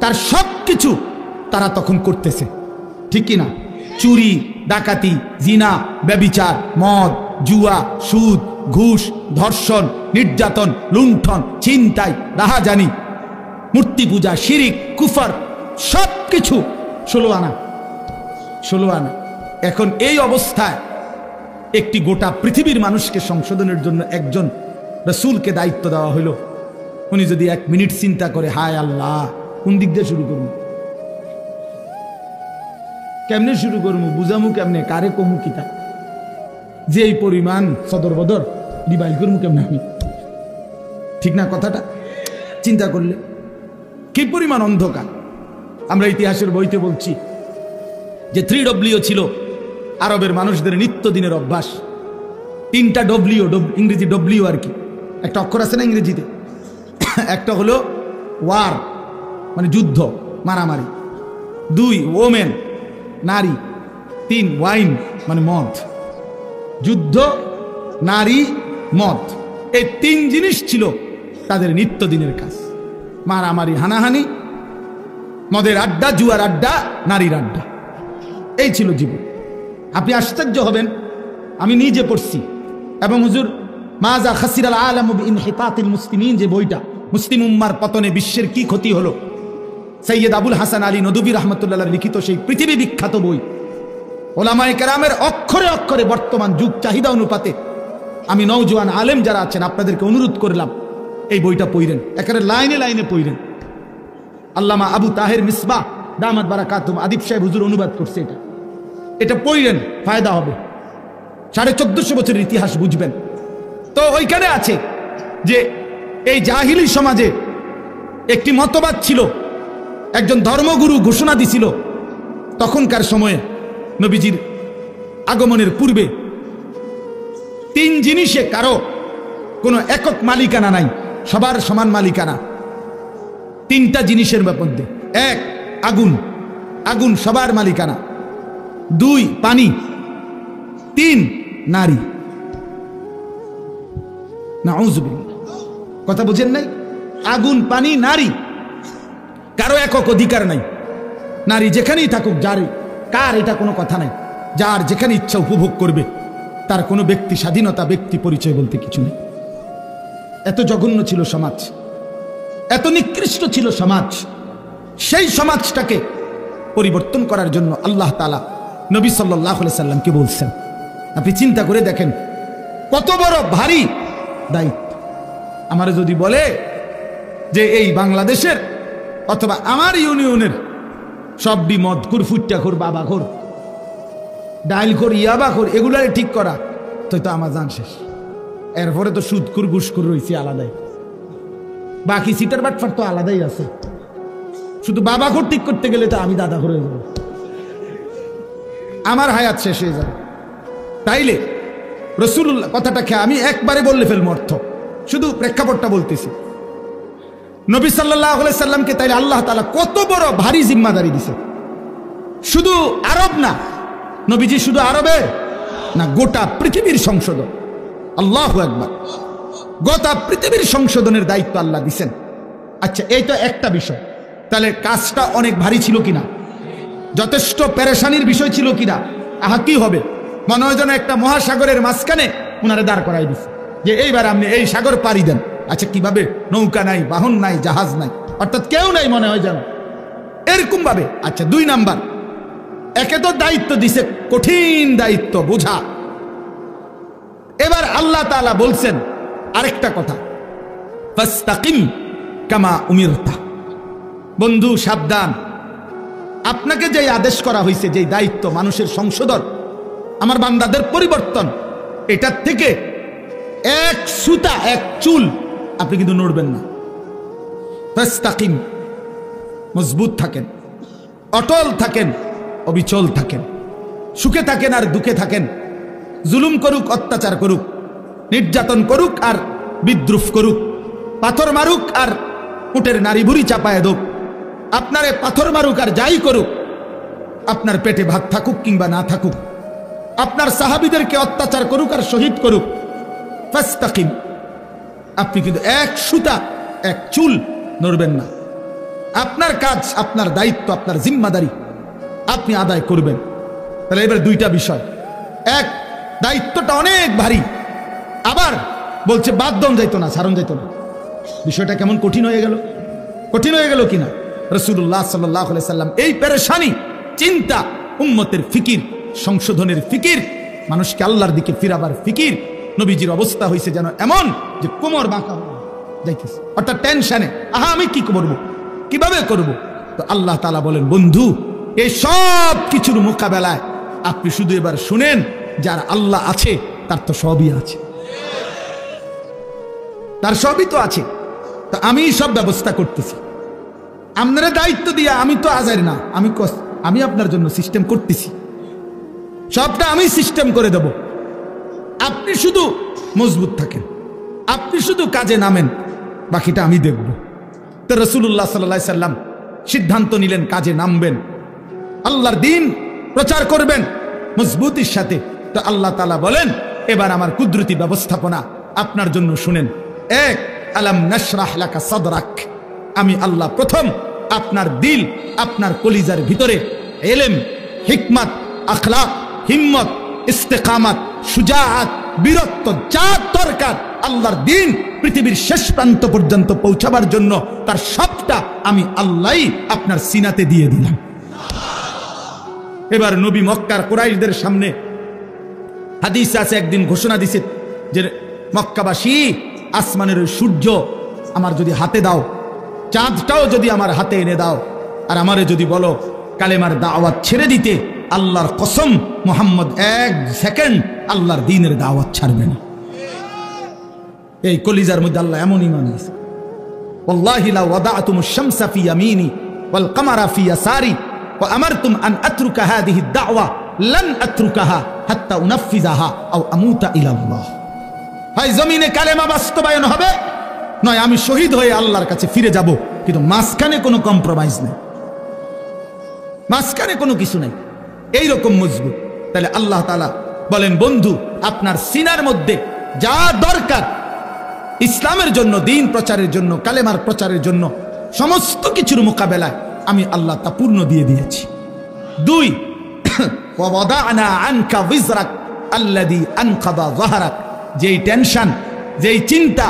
তার সব কিছু তারা তখন করতেছে, ঠিক কিনা? চুরি, ডাকাতি, জিনা, ব্যভিচার, মদ, জুয়া, সুদ, ঘুষ, ধর্ষণ, নির্যাতন, লুণ্ঠন, ছিনতাই, রাহাজানি, মূর্তি পূজা, শিরিক, কুফর, সব কিছু 16 আনা। এখন এই অবস্থায় একটি গোটা পৃথিবীর মানুষকে সংশোধনের জন্য একজন রাসূলকে দায়িত্ব দেওয়া হলো। উনি যদি 1 মিনিট চিন্তা করে, হায় আল্লাহ, কোন দিক দিয়ে শুরু করবো, কেমনে শুরু করবো, বুঝামু কেমনে, কারে কমু কিতা, যে এই পরিমাণ সদর বদর ডিবাইল করবো কেমনে আমি, ঠিক না? কথাটা চিন্তা করলে কি পরিমাণ অন্ধকার। আমরা ইতিহাসের বইতে বলছি যে 3W ছিল আরবের মানুষদের নিত্যদিনের অভ্যাস। 3টা W, ইংরেজি W আর কি, একটা অক্ষর আছে না ইংরেজিতে, একটা হলো ওয়ার মানে যুদ্ধ, মারামারি, 2 ওমেন নারী, 3 ওয়াইন মানে মদ। যুদ্ধ, নারী, মদ, এই 3 জিনিস ছিল তাদের নিত্যদিনের কাজ। মারামারি, হানাহানি, মদের আড্ডা, জুয়ার আড্ডা, নারীর আড্ডা, এই ছিল জীবন। আপনি আশ্চর্য হবেন, আমি নিজে পড়ছি, এবং হুজুর মাজা খাসিরাল আলাম বিইনহিতাতিল মুসলিমিন যে বইটা, মুসলিম উম্মার পতনে বিশ্বের কি ক্ষতি হলো, সৈয়দ আবুল হাসান আলী নদভী রাহমাতুল্লাহ লিখিত সেই পৃথিবী বিখ্যাত বই। ওলামায়ে কেরামের অক্ষরে অক্ষরে বর্তমান যুগ চাহিদা অনুপাতে আমি নওজোয়ান আলেম যারা আছেন আপনাদেরকে অনুরোধ করলাম এই বইটা পড়েন, একেবারে লাইনে লাইনে পড়েন। আল্লামা আবু তাহের মিসবাহ দামাত বারাকাতুম আদিব সাহেব হুজুর অনুবাদ করছে, এটা পড়েন, ফায়দা হবে। 1450 বছরের ইতিহাস বুঝবেন। তো ওইখানে আছে যে এই জাহিলি সমাজে একটি মতবাদ ছিল, একজন ধর্মগুরু ঘোষণা দিছিল তখনকার সময়ে নবীজির আগমনের পূর্বে 3 জিনিসে কারো কোনো একক মালিকানা নাই, সবার সমান মালিকানা। 3টা জিনিসের মধ্যে, 1 আগুন, আগুন সবার মালিকানা, 2 পানি, 3 নারী। নাউযুবিল্লাহ, কথা বুঝেন নাই? আগুন, পানি, নারী, কারো একক অধিকার নাই। নারী যেখানেই থাকুক, যার কার এটা কোনো কথা নাই, যার যেখানে ইচ্ছা উপভোগ করবে, তার কোনো ব্যক্তি স্বাধীনতা, ব্যক্তি পরিচয় বলতে কিছু নেই। এত জঘন্য ছিল সমাজ, এত নিকৃষ্ট ছিল সমাজ। সেই সমাজটাকে পরিবর্তন করার জন্য আল্লাহ তাআলা নবী সাল্লাল্লাহু আলাইহি সাল্লামকে বলছেন। আপনি চিন্তা করে দেখেন কত বড় ভারী দায়িত্ব। আমার যদি বলে যে এই বাংলাদেশের অথবা আমার ইউনিয়নের সবই মদখোর, ফুট্টাখোর, বাবাখোর, ডাইলখোর, ইয়াবাখোর, এগুলারে ঠিক করা, তো আমার জান শেষ। এরপরে তো সুদখোর, ঘুষখোর রয়েছে আলাদাই, বাকি সিটার বাটফার তো আলাদাই আছে। শুধু বাবাখোর ঠিক করতে গেলে তো আমি দাদাখোর হয়ে যাব, আমার হায়াত শেষ হয়ে যাবে। তাইলে রাসূলুল্লাহ কথাটাকে আমি একবারে বললে ফেলবো অর্থ, শুধু প্রেক্ষাপটটা বলতেছি। নবী সাল্লাল্লাহু আলাইহি সাল্লামকে তাইলে আল্লাহ তাআলা কত বড় ভারী জিম্মাদারি দিছে। শুধু আরব না, নবীজি শুধু আরবে না, গোটা পৃথিবীর সংশোধন। আল্লাহু আকবার, গোটা পৃথিবীর সংশোধনের দায়িত্ব আল্লাহ দিছেন। আচ্ছা, এই তো একটা বিষয়। তাহলে কাজটা অনেক ভারী ছিল কিনা, যথেষ্ট পেরেশানির বিষয় ছিল কিনা? আহা, কি হবে, মনে হয় যেন একটা মহাসাগরের মাঝখানে উনারে দাঁড় করাই দিছে যে এইবার আপনি এই সাগর পাড়ি দেন। আচ্ছা, কিভাবে? নৌকা নাই, বাহন নাই, জাহাজ নাই, অর্থাৎ কেউ নাই, মনে হয় যেন এরকম ভাবে। আচ্ছা, 2 নাম্বার, একে তো দায়িত্ব দিছে, কঠিন দায়িত্ব বোঝা। এবার আল্লাহ তাআলা বলছেন আরেকটা কথা, ফাস্তাকিম কামা উমিরতা। বন্ধু সাবধান, আপনাকে যে আদেশ করা হয়েছে, যে দায়িত্ব মানুষের সংশোধন, আমার বান্দাদের পরিবর্তন, এটার থেকে এক সুতা, এক চুল আপনি কিন্তু নড়বেন না। ফাস্তাকিম, মজবুত থাকেন, অটল থাকেন, অবিচল থাকেন, সুখে থাকেন আর দুঃখে থাকেন, জুলুম করুক, অত্যাচার করুক, নির্যাতন করুক আর বিদ্রুপ করুক, পাথর মারুক আর উটের নারী ভুড়ি চাপায় দোক, আপনারে পাথর মারুক আর যাই করুক, আপনার পেটে ভাত থাকুক কিংবা না থাকুক, আপনার সাহাবীদেরকে অত্যাচার করুক আর শহীদ করুক, ফাস্তাকিম, আপনি কিন্তু এক সুতা এক চুল নড়বেন না। আপনার কাজ, আপনার দায়িত্ব, আপনার জিম্মাদারি আপনি আদায় করবেন। তাহলে এবার দুইটা বিষয়, এক দায়িত্বটা অনেক ভারী, আবার বলছে বাদ দম যাইতো না, সারণ যাইতো না। বিষয়টা কেমন কঠিন হয়ে গেল, কঠিন হয়ে গেল কিনা। রাসূলুল্লাহ সাল্লাল্লাহু আলাইহি সাল্লাম এই পেরেশানি, চিন্তা, উম্মতের ফিকির, সংশোধনের ফিকির, মানুষকে আল্লাহর দিকে ফিরাবার ফিকির, নবীজির অবস্থা হয়েছে যেন এমন যে কোমর বাঁকা যাইতেছে, অর্থাৎ টেনশনে, আহা আমি কি করব, কিভাবে করব। তো আল্লাহ তাআলা বলেন, বন্ধু এই সব কিছুর মোকাবেলায় আপনি শুধু এবার শুনেন, যার আল্লাহ আছে তার তো সবই আছে, তার সবই তো আছে। তো আমি সব ব্যবস্থা করতেছি, আপনারা দায়িত্ব দিয়া, আমি তো আজার না, আমি আপনার জন্য সিস্টেম করতেছি, সবটা আমি সিস্টেম করে দেব। আপনি শুধু মজবুত থাকেন, আপনি শুধু কাজে নামেন, বাকিটা আমি দেখব। তো রাসূলুল্লাহ সাল্লাল্লাহু আলাইহি সাল্লাম সিদ্ধান্ত নিলেন কাজে নামবেন, আল্লাহর দ্বীন প্রচার করবেন মজবুতির সাথে। তো আল্লাহ তাআলা বলেন, এবার আমার কুদরতি ব্যবস্থাপনা আপনার জন্য শুনেন। এক, আলাম নাশরাহ লাকা সাদরাক, আমি আল্লাহ প্রথম আপনার দিল, আপনার কলিজার ভিতরে ইলম, হিকমত, আখলাক, হিম্মত, ইস্তেকামাত, সুজাআত, বীরত্ব, যা দরকার আল্লাহর দ্বীন পৃথিবীর শেষ প্রান্ত পর্যন্ত পৌঁছাবার জন্য, তার সবটা আমি আল্লাহই আপনার সিনাতে দিয়ে দিলাম। এবার নবী মক্কার কুরাইশদের সামনে, হাদিস আছে, একদিন ঘোষণা দিছে যে মক্কাবাসী, আসমানের সূর্য আমার যদি হাতে দাও, চাঁদটাও যদি আমার হাতে এনে দাও, আর আমারে যদি বলো কালেমার দাওয়াত ছেড়ে দিতে, আল্লাহর কসম মুহাম্মদ এক সেকেন্ড আল্লাহর দ্বীনের দাওয়াত ছাড়বে না। এই কলিজার মধ্যে আল্লাহ এমন ঈমান দিয়েছে, ওয়াল্লাহি লা ওয়াদাতুমুশ শামসা ফি ইয়ামিনি ওয়াল কামারা ফি ইয়াসারি ওয়া আমারতুম আন আতরুকা হাদিহি দাওয়া লান আতরুকাহা হাত্তা উনাফিজাহা আও আমুতা ইলাল্লাহ। হয় জমিনে কালেমা বাস্তবায়ন হবে, নয় আমি শহীদ হয়ে আল্লাহর কাছে ফিরে যাব, কিন্তু মাঝখানে কোনো কম্প্রোমাইজ নেই, মাঝখানে কোনো কিছু নেই, এইরকম মজবুত। তাহলে আল্লাহ তাআলা বলেন, বন্ধু আপনার সিনার মধ্যে যা দরকার ইসলামের জন্য, দ্বীন প্রচারের জন্য, কালেমার প্রচারের জন্য, সমস্ত কিছুর মোকাবেলায় আমি আল্লাহ তা পূর্ণ দিয়ে দিয়েছি। দুই, ওয়াদানা আনকা বিজরাক আল্লাযী আনকাদা যাহরাক, যেই টেনশন, যেই চিন্তা,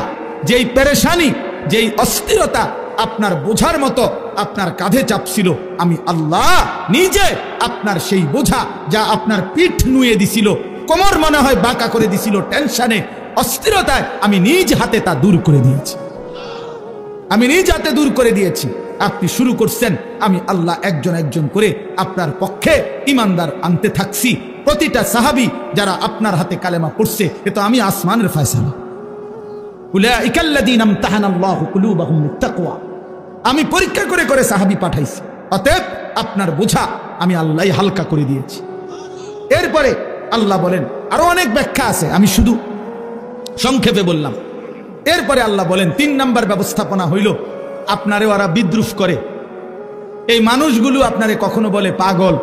যেই পেরেশানি, যেই অস্থিরতা আপনার বোঝার মতো আপনার কাঁধে চাপছিল, আমি আল্লাহ নিজে আপনার সেই বোঝা, যা আপনার পিঠ নুয়ে দিছিল, কোমর মনে হয় বাঁকা করে দিছিল টেনশনে, অস্থিরতায়, আমি নিজ হাতে তা দূর করে দিয়েছি, আমি নিজ হাতে দূর করে দিয়েছি। আপনি শুরু করছেন, আমি আল্লাহ একজন একজন করে আপনার পক্ষে ইমানদার আনতে থাকছি। প্রতিটা সাহাবী যারা আপনার হাতে কালেমা পড়ছে, এ তো আমি আসমানের ফয়সালা। উলাইকাল্লাযীনা ইমতাহানাল্লাহু কুলুবাহুম লিত্তাকওয়া, আমি পরীক্ষা করে করে সাহাবী পাঠাইছি, অতএব আপনার বোঝা আমি আল্লাহই হালকা করে দিয়েছি। এরপরে আল্লাহ বলেন, আরো অনেক ব্যাখ্যা আছে, আমি শুধু সংক্ষেপে বললাম। এরপরে আল্লাহ বলেন, 3 নাম্বার ব্যবস্থাপনা হইল, আপনারে ওরা বিদ্রুপ করে, এই মানুষগুলো আপনারে কখনো বলে পাগল,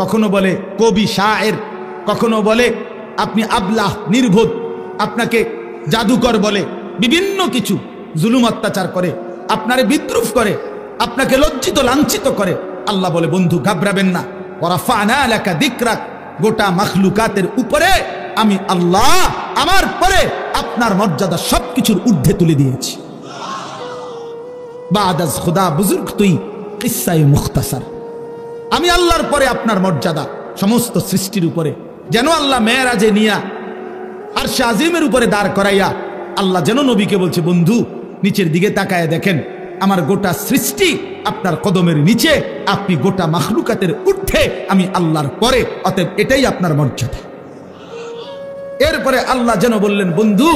কখনো বলে কবি শায়ের, কখনো বলে আপনি আবলাহ, নির্বোধ, আপনাকে জাদুকর বলে, বিভিন্ন কিছু জুলুম অত্যাচার করে, আপনারে বিদ্রুপ করে, আপনাকে লজ্জিত লাঞ্ছিত করে। আল্লাহ বলে, বন্ধু ঘাবড়াবেন না, ওয়ারাফা'না লাকা যিকরাক, গোটা মাখলুকাতের উপরে আমি আল্লাহ আমার পরে আপনার মর্যাদা সবকিছুর ঊর্ধ্বে তুলে দিয়েছি। বাদাজ খুদা বুজুর্গ তুই কিসসায়ে মুখতাসার, আমি আল্লাহর পরে আপনার মর্যাদা সমস্ত সৃষ্টির উপরে। যেন আল্লাহ মেরাজে নিয়া আরশে আজিমের উপরে দাঁড় করাইয়া আল্লাহ যেন নবীকে বলছে, বন্ধু নিচের দিকে তাকায় দেখেন, আমার গোটা সৃষ্টি আপনার কদমের নিচে, আপনি গোটা মাখলুকাতের ঊর্ধ্বে, আমি আল্লাহর পরে, অতএব এটাই আপনার মর্যাদা। এরপরে আল্লাহ যেন বললেন, বন্ধু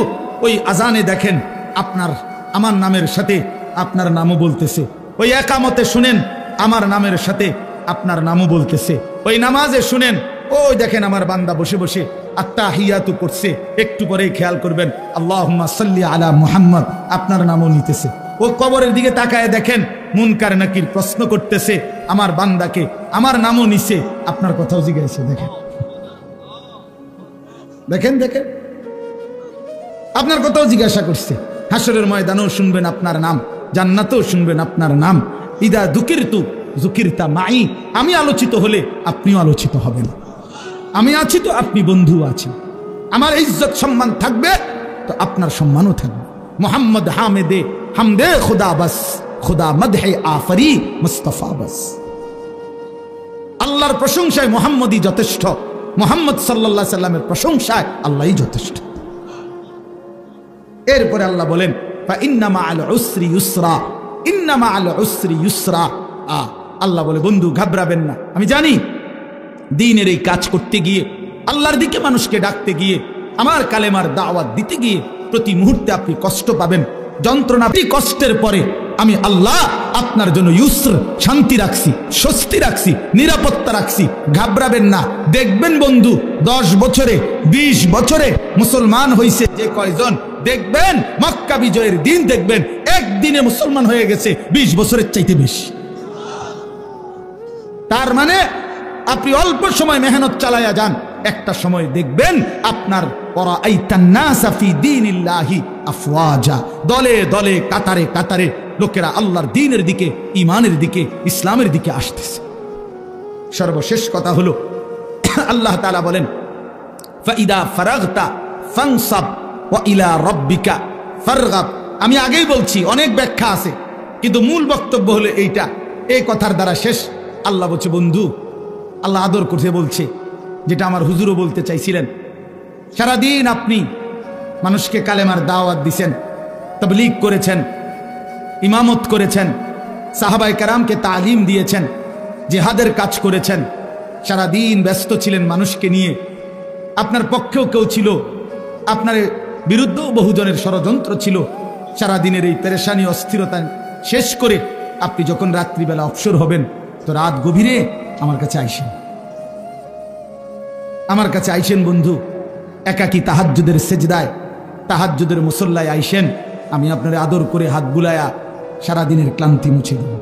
ওই আজানে দেখেন আপনার আমার নামের সাথে আপনার নামও বলতেছে, ওই একামতে শুনেন আমার নামের সাথে আপনার নামও বলতেছে, ওই নামাজে শুনেন, ওই দেখেন আমার বান্দা বসে বসে আত্তাহিয়াতু করছে, একটু পরেই খেয়াল করবেন আল্লাহুম্মা সাল্লি আলা মুহাম্মদ, আপনার নামও নিতেছে। ও কবরের দিকে তাকায় দেখেন, মুনকার নাকির প্রশ্ন করতেছে আমার বান্দাকে, আমার নামও নিছে, আপনার কথাও জিজ্ঞাসা। দেখেন দেখেন দেখেন, আপনার কথাও জিজ্ঞাসা করছে, হাসরের ময়দানেও শুনবেন আপনার নাম, জান্নাতেও শুনবেন আপনার নাম। ইদা যুকিরতু যুকিরতা মাই, আমি আলোচিত হলে আপনিও আলোচিত হবেন। আমি আছি তো আপনি বন্ধু আছেন, আমার ইজ্জত সম্মান থাকবে তো আপনার সম্মানও থাকবে। মোহাম্মদ হামেদে হামদে খুদা বাস, খুদা মদহে আফরি মুস্তাফা বাস। আল্লাহর প্রশংসায় মোহাম্মদই যথেষ্ট, মোহাম্মদ সাল্লাল্লাহু আলাইহি সাল্লামের প্রশংসায় আল্লাহই যথেষ্ট। এরপরে আল্লাহ বলেন ফা ইন্না মাআল উসরি ইউসরা, ইন্না মাআল উসরি ইউসরা। আল্লাহ বলে বন্ধু ঘাবড়াবেন না, আমি জানি দ্বীনের এই কাজ করতে গিয়ে, আল্লাহর দিকে মানুষকে ডাকতে গিয়ে, আমার কালেমার দাওয়াত দিতে গিয়ে প্রতি মুহূর্তে আপনি কষ্ট পাবেন, যন্ত্রণা। কষ্টের পরে আমি আল্লাহ আপনার জন্য ইউসর, শান্তি রাখছি, স্বস্তি রাখছি, নিরাপত্তা রাখছি। ঘাবড়াবেন না। দেখবেন বন্ধু 10 বছরে 20 বছরে মুসলমান হয়েছে যে কয়জন, দেখবেন মক্কা বিজয়ের দিন দেখবেন একদিনে মুসলমান হয়ে গেছে 20 বছরের চাইতে বেশি। তার মানে আপনি অল্প সময় মেহনত চালায়া যান, একটা সময় দেখবেন আপনার দলে দলে কাতারে কাতারে লোকেরা আল্লাহর দ্বীনের দিকে, ঈমানের দিকে, ইসলামের দিকে আসতেছে। সর্বশেষ কথা হলো আল্লাহ তাআলা বলেন ফাইদা ফারাগতা ফানসাব ওয়া ইলা রাব্বিকা ফারগাব। আমি আগেই বলছি, অনেক ব্যাখ্যা আছে, কিন্তু মূল বক্তব্য হলো এইটা। এই কথার দ্বারা শেষ। আল্লাহ বলছে বন্ধু, আল্লাহ আদর করতে বলছে, যেটা আমার হুজুরও বলতে চাইছিলেন। সারাদিন আপনি মানুষকে কালেমার দাওয়াত দিছেন, তাবলীগ করেছেন, ইমামত করেছেন, সাহাবায়ে কেরামকে তালিম দিয়েছেন, জিহাদের কাজ করেছেন, সারাদিন ব্যস্ত ছিলেন মানুষকে নিয়ে। আপনার পক্ষেও কেউ ছিল, আপনার বিরুদ্ধেও বহুজনের ষড়যন্ত্র ছিল। সারাদিনের এই পেরেশানি অস্থিরতা শেষ করে আপনি যখন রাত্রিবেলা অবসর হবেন, তো রাত গভীরে আমার কাছে আইসেন, আমার কাছে আইসেন বন্ধু। একাকী তাহাজ্জুদের সেজদায়, তাহাজ্জুদের মুসল্লায় আইসেন, আমি আপনার আদর করে হাত বুলায়া সারাদিনের ক্লান্তি মুছে দেব।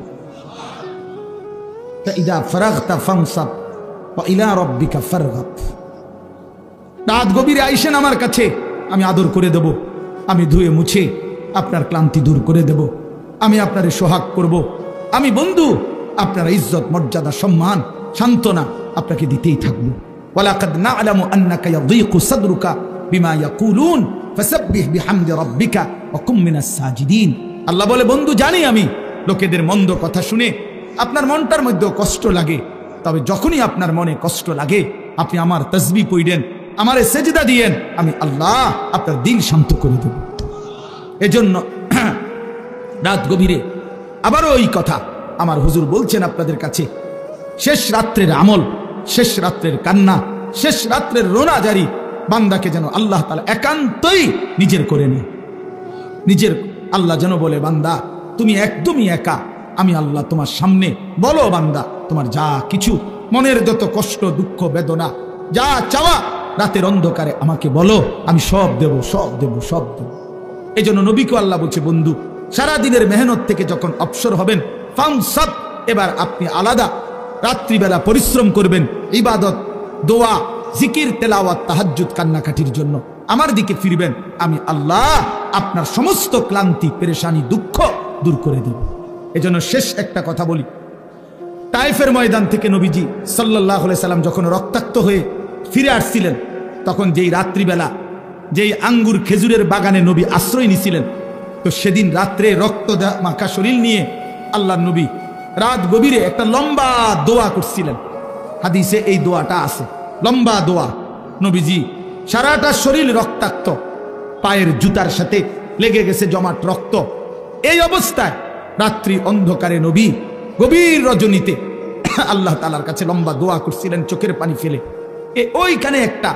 ইদা ফারাগতা ফানসাব ওয়া ইলা রাব্বিকা ফারগাব। রাত গভীরে আইসেন আমার কাছে, আমি আদর করে দেব, আমি ধুয়ে মুছে আপনার ক্লান্তি দূর করে দেব, আমি আপনারে সোহাগ করব। আমি বন্ধু আপনার ইজ্জত, মর্যাদা, সম্মান, সান্ত্বনা আপনাকে দিতেই থাকবো। ওয়ালাকাদ না'লামু আন্নাকা ইয়াযীকু সাদরুকা বিমা ইয়াকুলুন ফাসাব্বিহ বিহামদি রাব্বিকা ওয়া কুম মিনাস সাজিদিন। আল্লাহ বলে বন্ধু জানি আমি লোকেদের মন্দ কথা শুনে আপনার মনটার মধ্যে কষ্ট লাগে, তবে যখনই আপনার মনে কষ্ট লাগে আপনি আমার তাসবিহ পড়েন, আমারে সেজদা দিয়েন, আমি আল্লাহ আপনার দিল শান্ত করে দেব। এজন্য রাত গভীরে আবারও ওই কথা আমার হুজুর বলছেন আপনাদের কাছে, শেষ রাত্রের আমল, শেষ রাত্রের কান্না, শেষ রাত্রের রোনা জারি বান্দাকে যেন আল্লাহ তাআলা একান্তই নিজের করে নেয়। নিজের আল্লাহ যেন বলে বান্দা তুমি একদমই একা, আমি আল্লাহ তোমার সামনে। বলো বান্দা তোমার যা কিছু মনের যত কষ্ট, দুঃখ, বেদনা, যা চাওয়া রাতের অন্ধকারে আমাকে বলো, আমি সব দেব, সব দেব, সব দেব। এই জন্য নবীকে আল্লাহ বলছে বন্ধু সারাদিনের মেহনত থেকে যখন অবসর হবেন, ফানসাব, এবার আপনি আলাদা রাত্রিবেলা পরিশ্রম করবেন ইবাদত, দোয়া, জিকির, তেলাওয়াত, তাহাজ্জুদ, কান্নাকাটির জন্য আমার দিকে ফিরবেন। আমি আল্লাহ আপনার সমস্ত ক্লান্তি, পেরেশানি, দুঃখ দূর করে দেব। এজন্য শেষ একটা কথা বলি, তায়েফের ময়দান থেকে নবীজি সাল্লাল্লাহু আলাইহি সাল্লাম যখন রক্তাক্ত হয়ে ফিরে আসছিলেন, তখন যেই রাত্রিবেলা যেই আঙ্গুর খেজুরের বাগানে নবী আশ্রয় নিছিলেন, তো সেদিন রাত্রে রক্ত মাখা শরীর নিয়ে আল্লাহর নবী রাত গভীরে একটা লম্বা দোয়া করছিলেন। হাদিসে এই দোয়াটা আছে, লম্বা দোয়া। নবীজি সারাটা শরীর রক্তাক্ত, পায়ের জুতার সাথে লেগে গেছে জমাট রক্ত। এই অবস্থায় রাত্রি অন্ধকারে নবী গভীর রজনীতে আল্লাহ তাআলার কাছে লম্বা দোয়া করছিলেন চোখের পানি ফেলে। ওইখানে একটা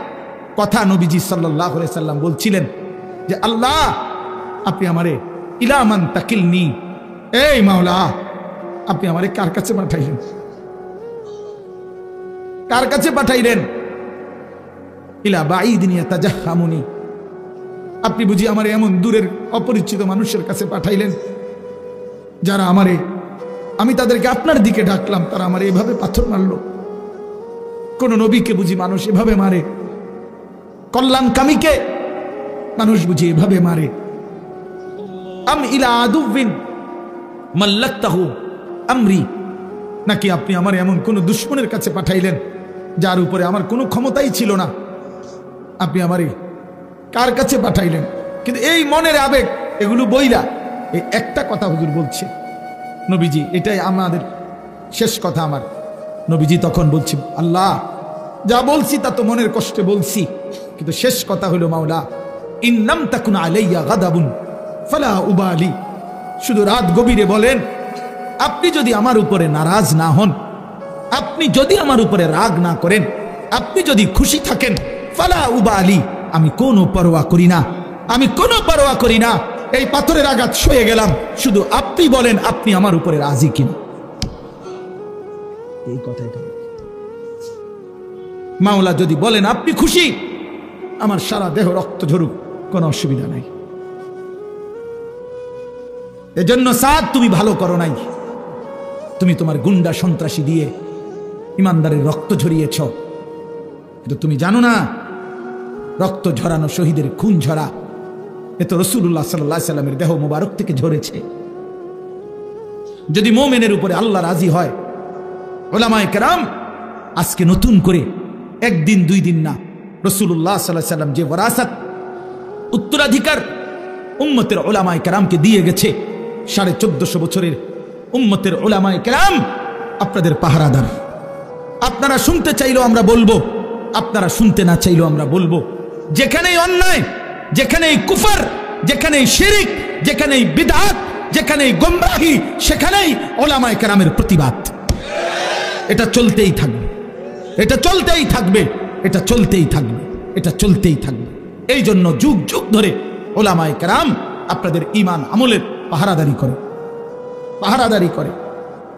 কথা নবীজি সাল্লাল্লাহু আলাইহি সাল্লাম বলছিলেন যে আল্লাহ আপনি আমারে ইলা মান তাকিলনি, এই মাওলা আপনি আমারে কার কাছে পাঠাইলেন, কার কাছে পাঠাইলেন? ইলা বাঈদিন ইয়াতাজাহামুনি, আপনি বুঝি আমারে এমন দূরের অপরিচিত মানুষের কাছে পাঠাইলেন যারা আমারে, আমি তাদেরকে আপনার দিকে ডাকলাম, তারা আমারে এভাবে পাথর মারলো। কোন নবীকে বুঝি মানুষ এভাবে মারে? কল্যাণকামীকে মানুষ বুঝি এভাবে মারে। আম ইলা আদুবিন মাল্লাকতাহু আমরি, নাকি আপনি আমার এমন কোন দুশমনের কাছে পাঠাইলেন যার উপরে আমার কোনো ক্ষমতাই ছিল না, আপনি আমারে কার কাছে পাঠাইলেন? কিন্তু এই মনের আবেগ এগুলো বইলা এই একটা কথা হুজুর বলছে, নবীজি এটাই আমাদের শেষ কথা। আমার নবীজি তখন বলছি, আল্লাহ যা বলছি তা তো মনের কষ্টে বলছি, কিন্তু শেষ কথা হলো মাওলা ইন্নাম তাকুন আলাইয়া গাদাবুন ফালা উবালি, শুধু রাত গভীরে বলেন আপনি যদি আমার উপরে নারাজ না হন, আপনি যদি আমার উপরে রাগ না করেন, আপনি যদি খুশি থাকেন, ফালা উবালি, আমি কোনো পরোয়া করি না, আমি কোনো পরোয়া করি না। এই পাথরের আঘাত সয়ে গেলাম, শুধু আপনি বলেন আপনি আমার উপরে রাজি কিনা। এই কথাটা মাওলা যদি বলেন আপনি খুশি, আমার সারা দেহ রক্ত ঝরুক, কোনো অসুবিধা নাই। এজন্য সাদ তুমি ভালো করো নাই, তুমি তোমার গুন্ডা সন্ত্রাসী দিয়ে ইমানদারের রক্ত ঝরিয়েছ, কিন্তু তুমি জানো না রক্ত ঝরানো শহীদের খুন ঝরা এ তো রাসূলুল্লাহ সাল্লাল্লাহু আলাইহি সাল্লামের দেহ মোবারক থেকে ঝরেছে। যদি মুমিনের উপরে আল্লাহ রাজি হয়, উলামায়ে কেরাম আজকে নতুন করে একদিন দুই দিন না, রাসূলুল্লাহ সাল্লাল্লাহু আলাইহি সাল্লাম যে ওয়ারাসাত উত্তরাধিকার উম্মতের উলামায়ে কেরামকে দিয়ে গেছে, 1450 বছরের উম্মতের উলামায়ে কেরাম আপনাদের পাহারাদার। আপনারা শুনতে চাইলেও আমরা বলবো, আপনারা শুনতে না চাইলেও আমরা বলবো, যেখানেই অন্যায়, যেখানেই কুফর, যেখানেই শিরক, যেখানেই বিদআত, যেখানেই গোমরাহি, সেখানেই উলামায়ে কেরামের প্রতিবাদ। এটা চলতেই থাকবে, এটা চলতেই থাকবে, এটা চলতেই থাকবে, এটা চলতেই থাকবে। এই জন্য যুগ যুগ ধরে উলামায়ে কেরাম আপনাদের ঈমান আমলের পাহারাদারি করে, পাহারাদারি করে।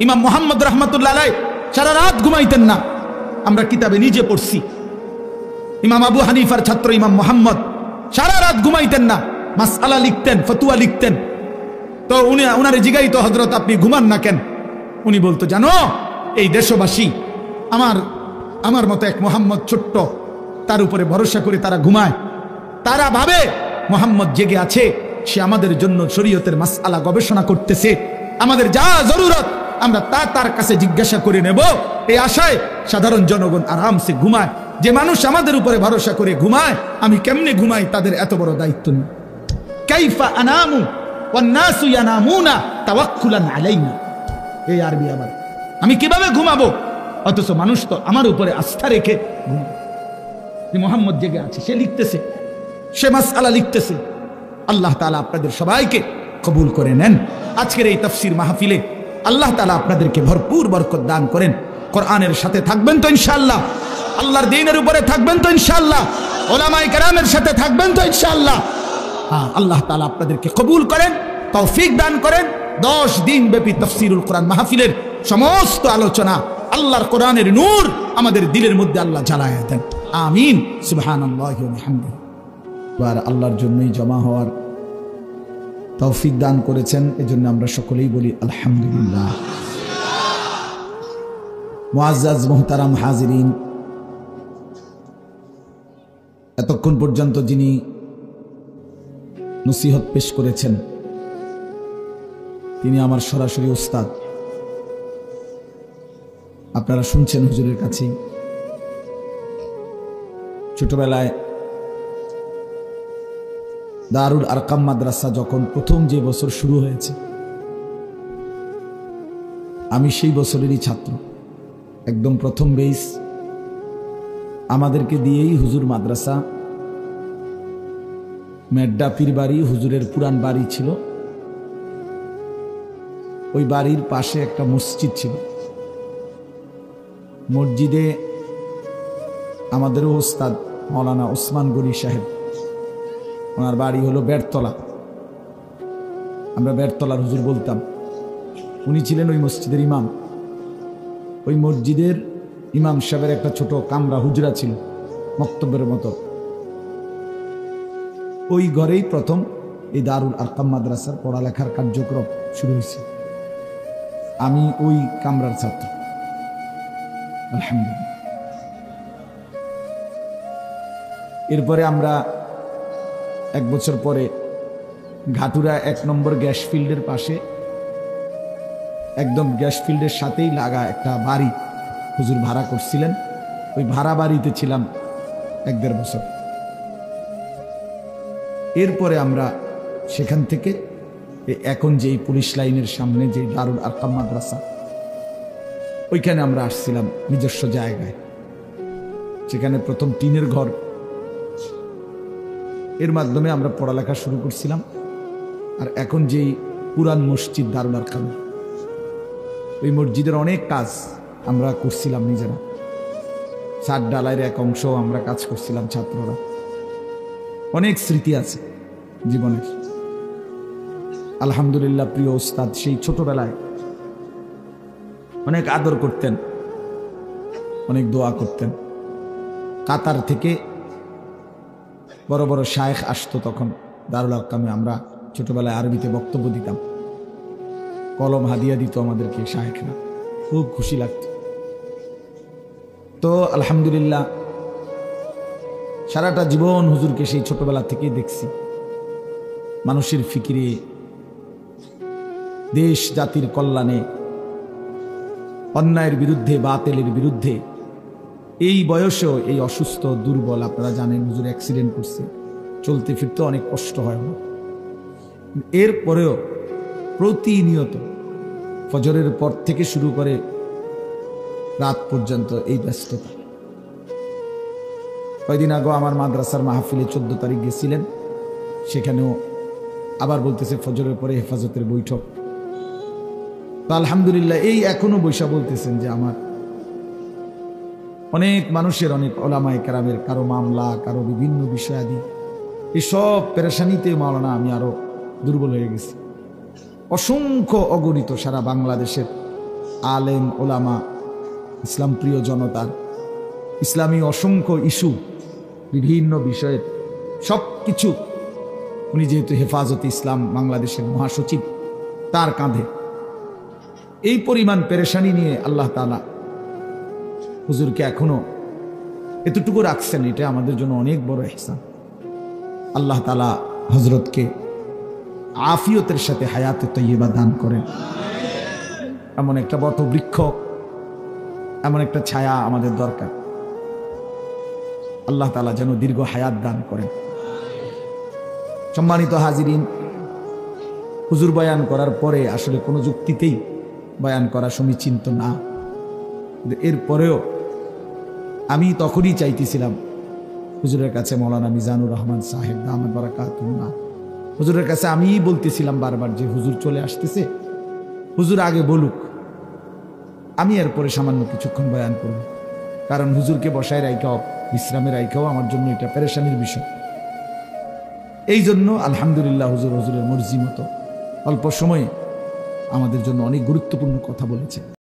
ইমাম মুহাম্মদ রাহমাতুল্লাহ আলাইহি সারা রাত ঘুমাইতেন না, আমরা কিতাবে নিজে পড়ছি। ইমাম আবু হানিফার ছাত্র ইমাম মুহাম্মদ সারা রাত ঘুমাইতেন না, মাসআলা লিখতেন, ফতোয়া লিখতেন। তো উনারে জিগাইতো, হযরত আপনি ঘুমান না কেন? উনি বলতো, জানো এই দেশবাসী আমার মতো এক মুহাম্মদ ছোট্ট, তার উপরে ভরসা করে তারা ঘুমায়, তারা ভাবে মুহাম্মদ জেগে আছে, সে আমাদের জন্য শরীয়তের মাসআলা গবেষণা করতেছে, আমাদের যা জরুরত আমরা তার কাছে জিজ্ঞাসা করে নেব, এই আশায় সাধারণ জনগণ আরামসে ঘুমায়। যে মানুষ আমাদের উপরে ভরসা করে ঘুমায়, আমি কেমনে ঘুমাই তাদের এত বড় দায়িত্ব নেই। কাইফা আনামু ওয়ান নাসু ইয়ানামুনা তাওয়াক্কুলান আলাইনা, এই আরবি আবার, আমি কিভাবে ঘুমাবো অথচ মানুষ তো আমার উপরে আস্থা রেখে ঘুমায়। যে মুহাম্মদ জেগে আছে, সে লিখতেছে, সে মাসআলা লিখতেছে। আল্লাহ তাআলা আপনাদের সবাইকে কবুল করে নেন। আজকের এই তাফসীর মাহফিলে আল্লাহ তাআলা আপনাদেরকে ভরপুর বরকত দান করেন। কোরআনের সাথে থাকবেন তো ইনশাআল্লাহ, আল্লাহর দ্বীনের উপরে থাকবেন তো ইনশাআল্লাহ, উলামায়ে কেরামের সাথে থাকবেন তো ইনশাআল্লাহ। হ্যাঁ, আল্লাহ তাআলা আপনাদেরকে কবুল করেন, তৌফিক দান করেন। 10 দিন ব্যাপী তাফসীরুল কোরআন মাহফিলের সমস্ত আলোচনা আল্লাহর কোরআনের নূর আমাদের দিলের মধ্যে আল্লাহ জ্বালায়া দেন। আমিন। সুবহানাল্লাহি ওয়া বিহামদিহি। আর আল্লাহর জন্যই জমা হওয়ার তৌফিক দান করেছেন, এজন্য আমরা সকলেই বলি আলহামদুলিল্লাহ। মুআজ্জাজ মুহতারাম হাজিরিন, এতক্ষণ পর্যন্ত যিনি নসিহত পেশ করেছেন তিনি আমার সরাসরি উস্তাদ। আপনারা শুনছেন হুজুরের কাছে। ছোটবেলায় দারুল আরকাম মাদ্রাসা যখন প্রথম যে বছর শুরু হয়েছে, আমি সেই বছরেরই ছাত্র, একদম প্রথম বেস। আমাদেরকে দিয়েই হুজুর মাদ্রাসা, মেড্ডা পীর বাড়ি হুজুরের পুরান বাড়ি ছিল, ওই বাড়ির পাশে একটা মসজিদ ছিল। মসজিদে আমাদেরও ওস্তাদ মাওলানা ওসমান গনি সাহেব, ওনার বাড়ি হলো বেড়তলা, আমরা বেড়তলার হুজুর বলতাম। উনি ছিলেন ওই মসজিদের ইমাম। ওই মসজিদের ইমাম সাহেবের একটা ছোট কামরা হুজরা ছিল, মক্তবের মতো। ওই ঘরেই প্রথম এই দারুল আরকাম মাদ্রাসার পড়ালেখার কার্যক্রম শুরু হয়েছে। আমি ওই কামরার ছাত্র, আলহামদুলিল্লাহ। এরপরে আমরা 1 বছর পরে ঘাটুরা 1 নম্বর গ্যাস ফিল্ডের পাশে, একদম গ্যাস ফিল্ডের সাথেই লাগা একটা বাড়ি হুজুর ভাড়া করছিলেন। ওই ভাড়া বাড়িতে ছিলাম 1-1.5 বছর। এরপরে আমরা সেখান থেকে এখন যেই পুলিশ লাইনের সামনে যে দারুল আরকাম মাদ্রাসা, ওইখানে আমরা আসছিলাম নিজস্ব জায়গায়। সেখানে প্রথম টিনের ঘর, এর মাধ্যমে আমরা পড়ালেখা শুরু করছিলাম। আর এখন যেই পুরান মসজিদ দারুল আরকাম, ওই মসজিদের অনেক কাজ আমরা করছিলাম নিজেরা। ছাদ ডালাইয়ের এক অংশ আমরা কাজ করছিলাম ছাত্ররা। অনেক স্মৃতি আছে জীবনের। আলহামদুলিল্লাহ, প্রিয় ওস্তাদ সেই ছোটবেলায় অনেক আদর করতেন, অনেক দোয়া করতেন। কাতার থেকে বড় বড় শায়েখ আসতো তখন দারুল আরকামে। আমরা ছোটবেলায় আরবিতে বক্তব্য দিতাম, কলম হাদিয়া দিত আমাদেরকে শায়েখরা, খুব খুশি লাগতো। তো আলহামদুলিল্লাহ, সারাটা জীবন হুজুরকে সেই ছোটবেলা থেকেই দেখছি মানুষের ফিকিরে, দেশ জাতির কল্যাণে, অন্যায়ের বিরুদ্ধে, বাতিলের বিরুদ্ধে। এই বয়সেও এই অসুস্থ দুর্বল, আপনারা জানেন হুজুর অ্যাক্সিডেন্ট করছে, চলতে ফিরতে অনেক কষ্ট হয় না। এরপরেও প্রতিনিয়ত ফজরের পর থেকে শুরু করে রাত পর্যন্ত এই ব্যস্ততা। কয়দিন আগে আমার মাদ্রাসার মাহফিলে 14 তারিখ গেছিলেন, সেখানেও আবার বলতেছে ফজরের পরে হেফাজতের বৈঠক। তো আলহামদুলিল্লাহ, এই এখনো বৈশা বলতেছেন যে আমার অনেক মানুষের, অনেক ওলামায়ে কেরামের কারো মামলা, কারো বিভিন্ন বিষয়াদি, এসব পেরেশানিতে মাওলানা আমি আরো দুর্বল হয়ে গেছি। অসংখ্য অগণিত সারা বাংলাদেশের আলেম ওলামা, ইসলাম প্রিয় জনতার ইসলামী অসংখ্য ইস্যু, বিভিন্ন বিষয়ের সব কিছু উনি যেহেতু হেফাজতে ইসলাম বাংলাদেশের মহাসচিব, তার কাঁধে এই পরিমাণ পেরেশানি নিয়ে আল্লাহ তাআলা হুজুরকে এখনো এতটুকু রাখছেন, এটা আমাদের জন্য অনেক বড় ইহসান। আল্লাহ তাআলা হযরতকে আফিয়তের সাথে হায়াতে তয়্যিবা দান করেন। এমন একটা বটবৃক্ষ, এমন একটা ছায়া আমাদের দরকার। আল্লাহ তাআলা যেন দীর্ঘ হায়াত দান করেন। সম্মানিত হাজিরিন, হুজুর বয়ান করার পরে আসলে কোনো যুক্তিতেই বয়ান করা সমীচীন না। এরপরেও আমি তখনই চাইতেছিলাম হুজুরের কাছে, মৌলানা মিজানুর রহমান সাহেব দামাত বারাকাতুহুল্লাহ, হুজুরের কাছে আমি বলতেছিলাম বারবার যে হুজুর চলে আসতেছে, হুজুর আগে বলুক, আমি এরপরে সামান্য কিছুক্ষণ বয়ান করব। কারণ হুজুরকে বসায় রাইখাও, বিশ্রামে রাইখাও আমার জন্য এটা পেরেশানির বিষয়। এই জন্য আলহামদুলিল্লাহ হুজুরের মর্জি মতো অল্প সময়ে আমাদের জন্য অনেক গুরুত্বপূর্ণ কথা বলেছেন।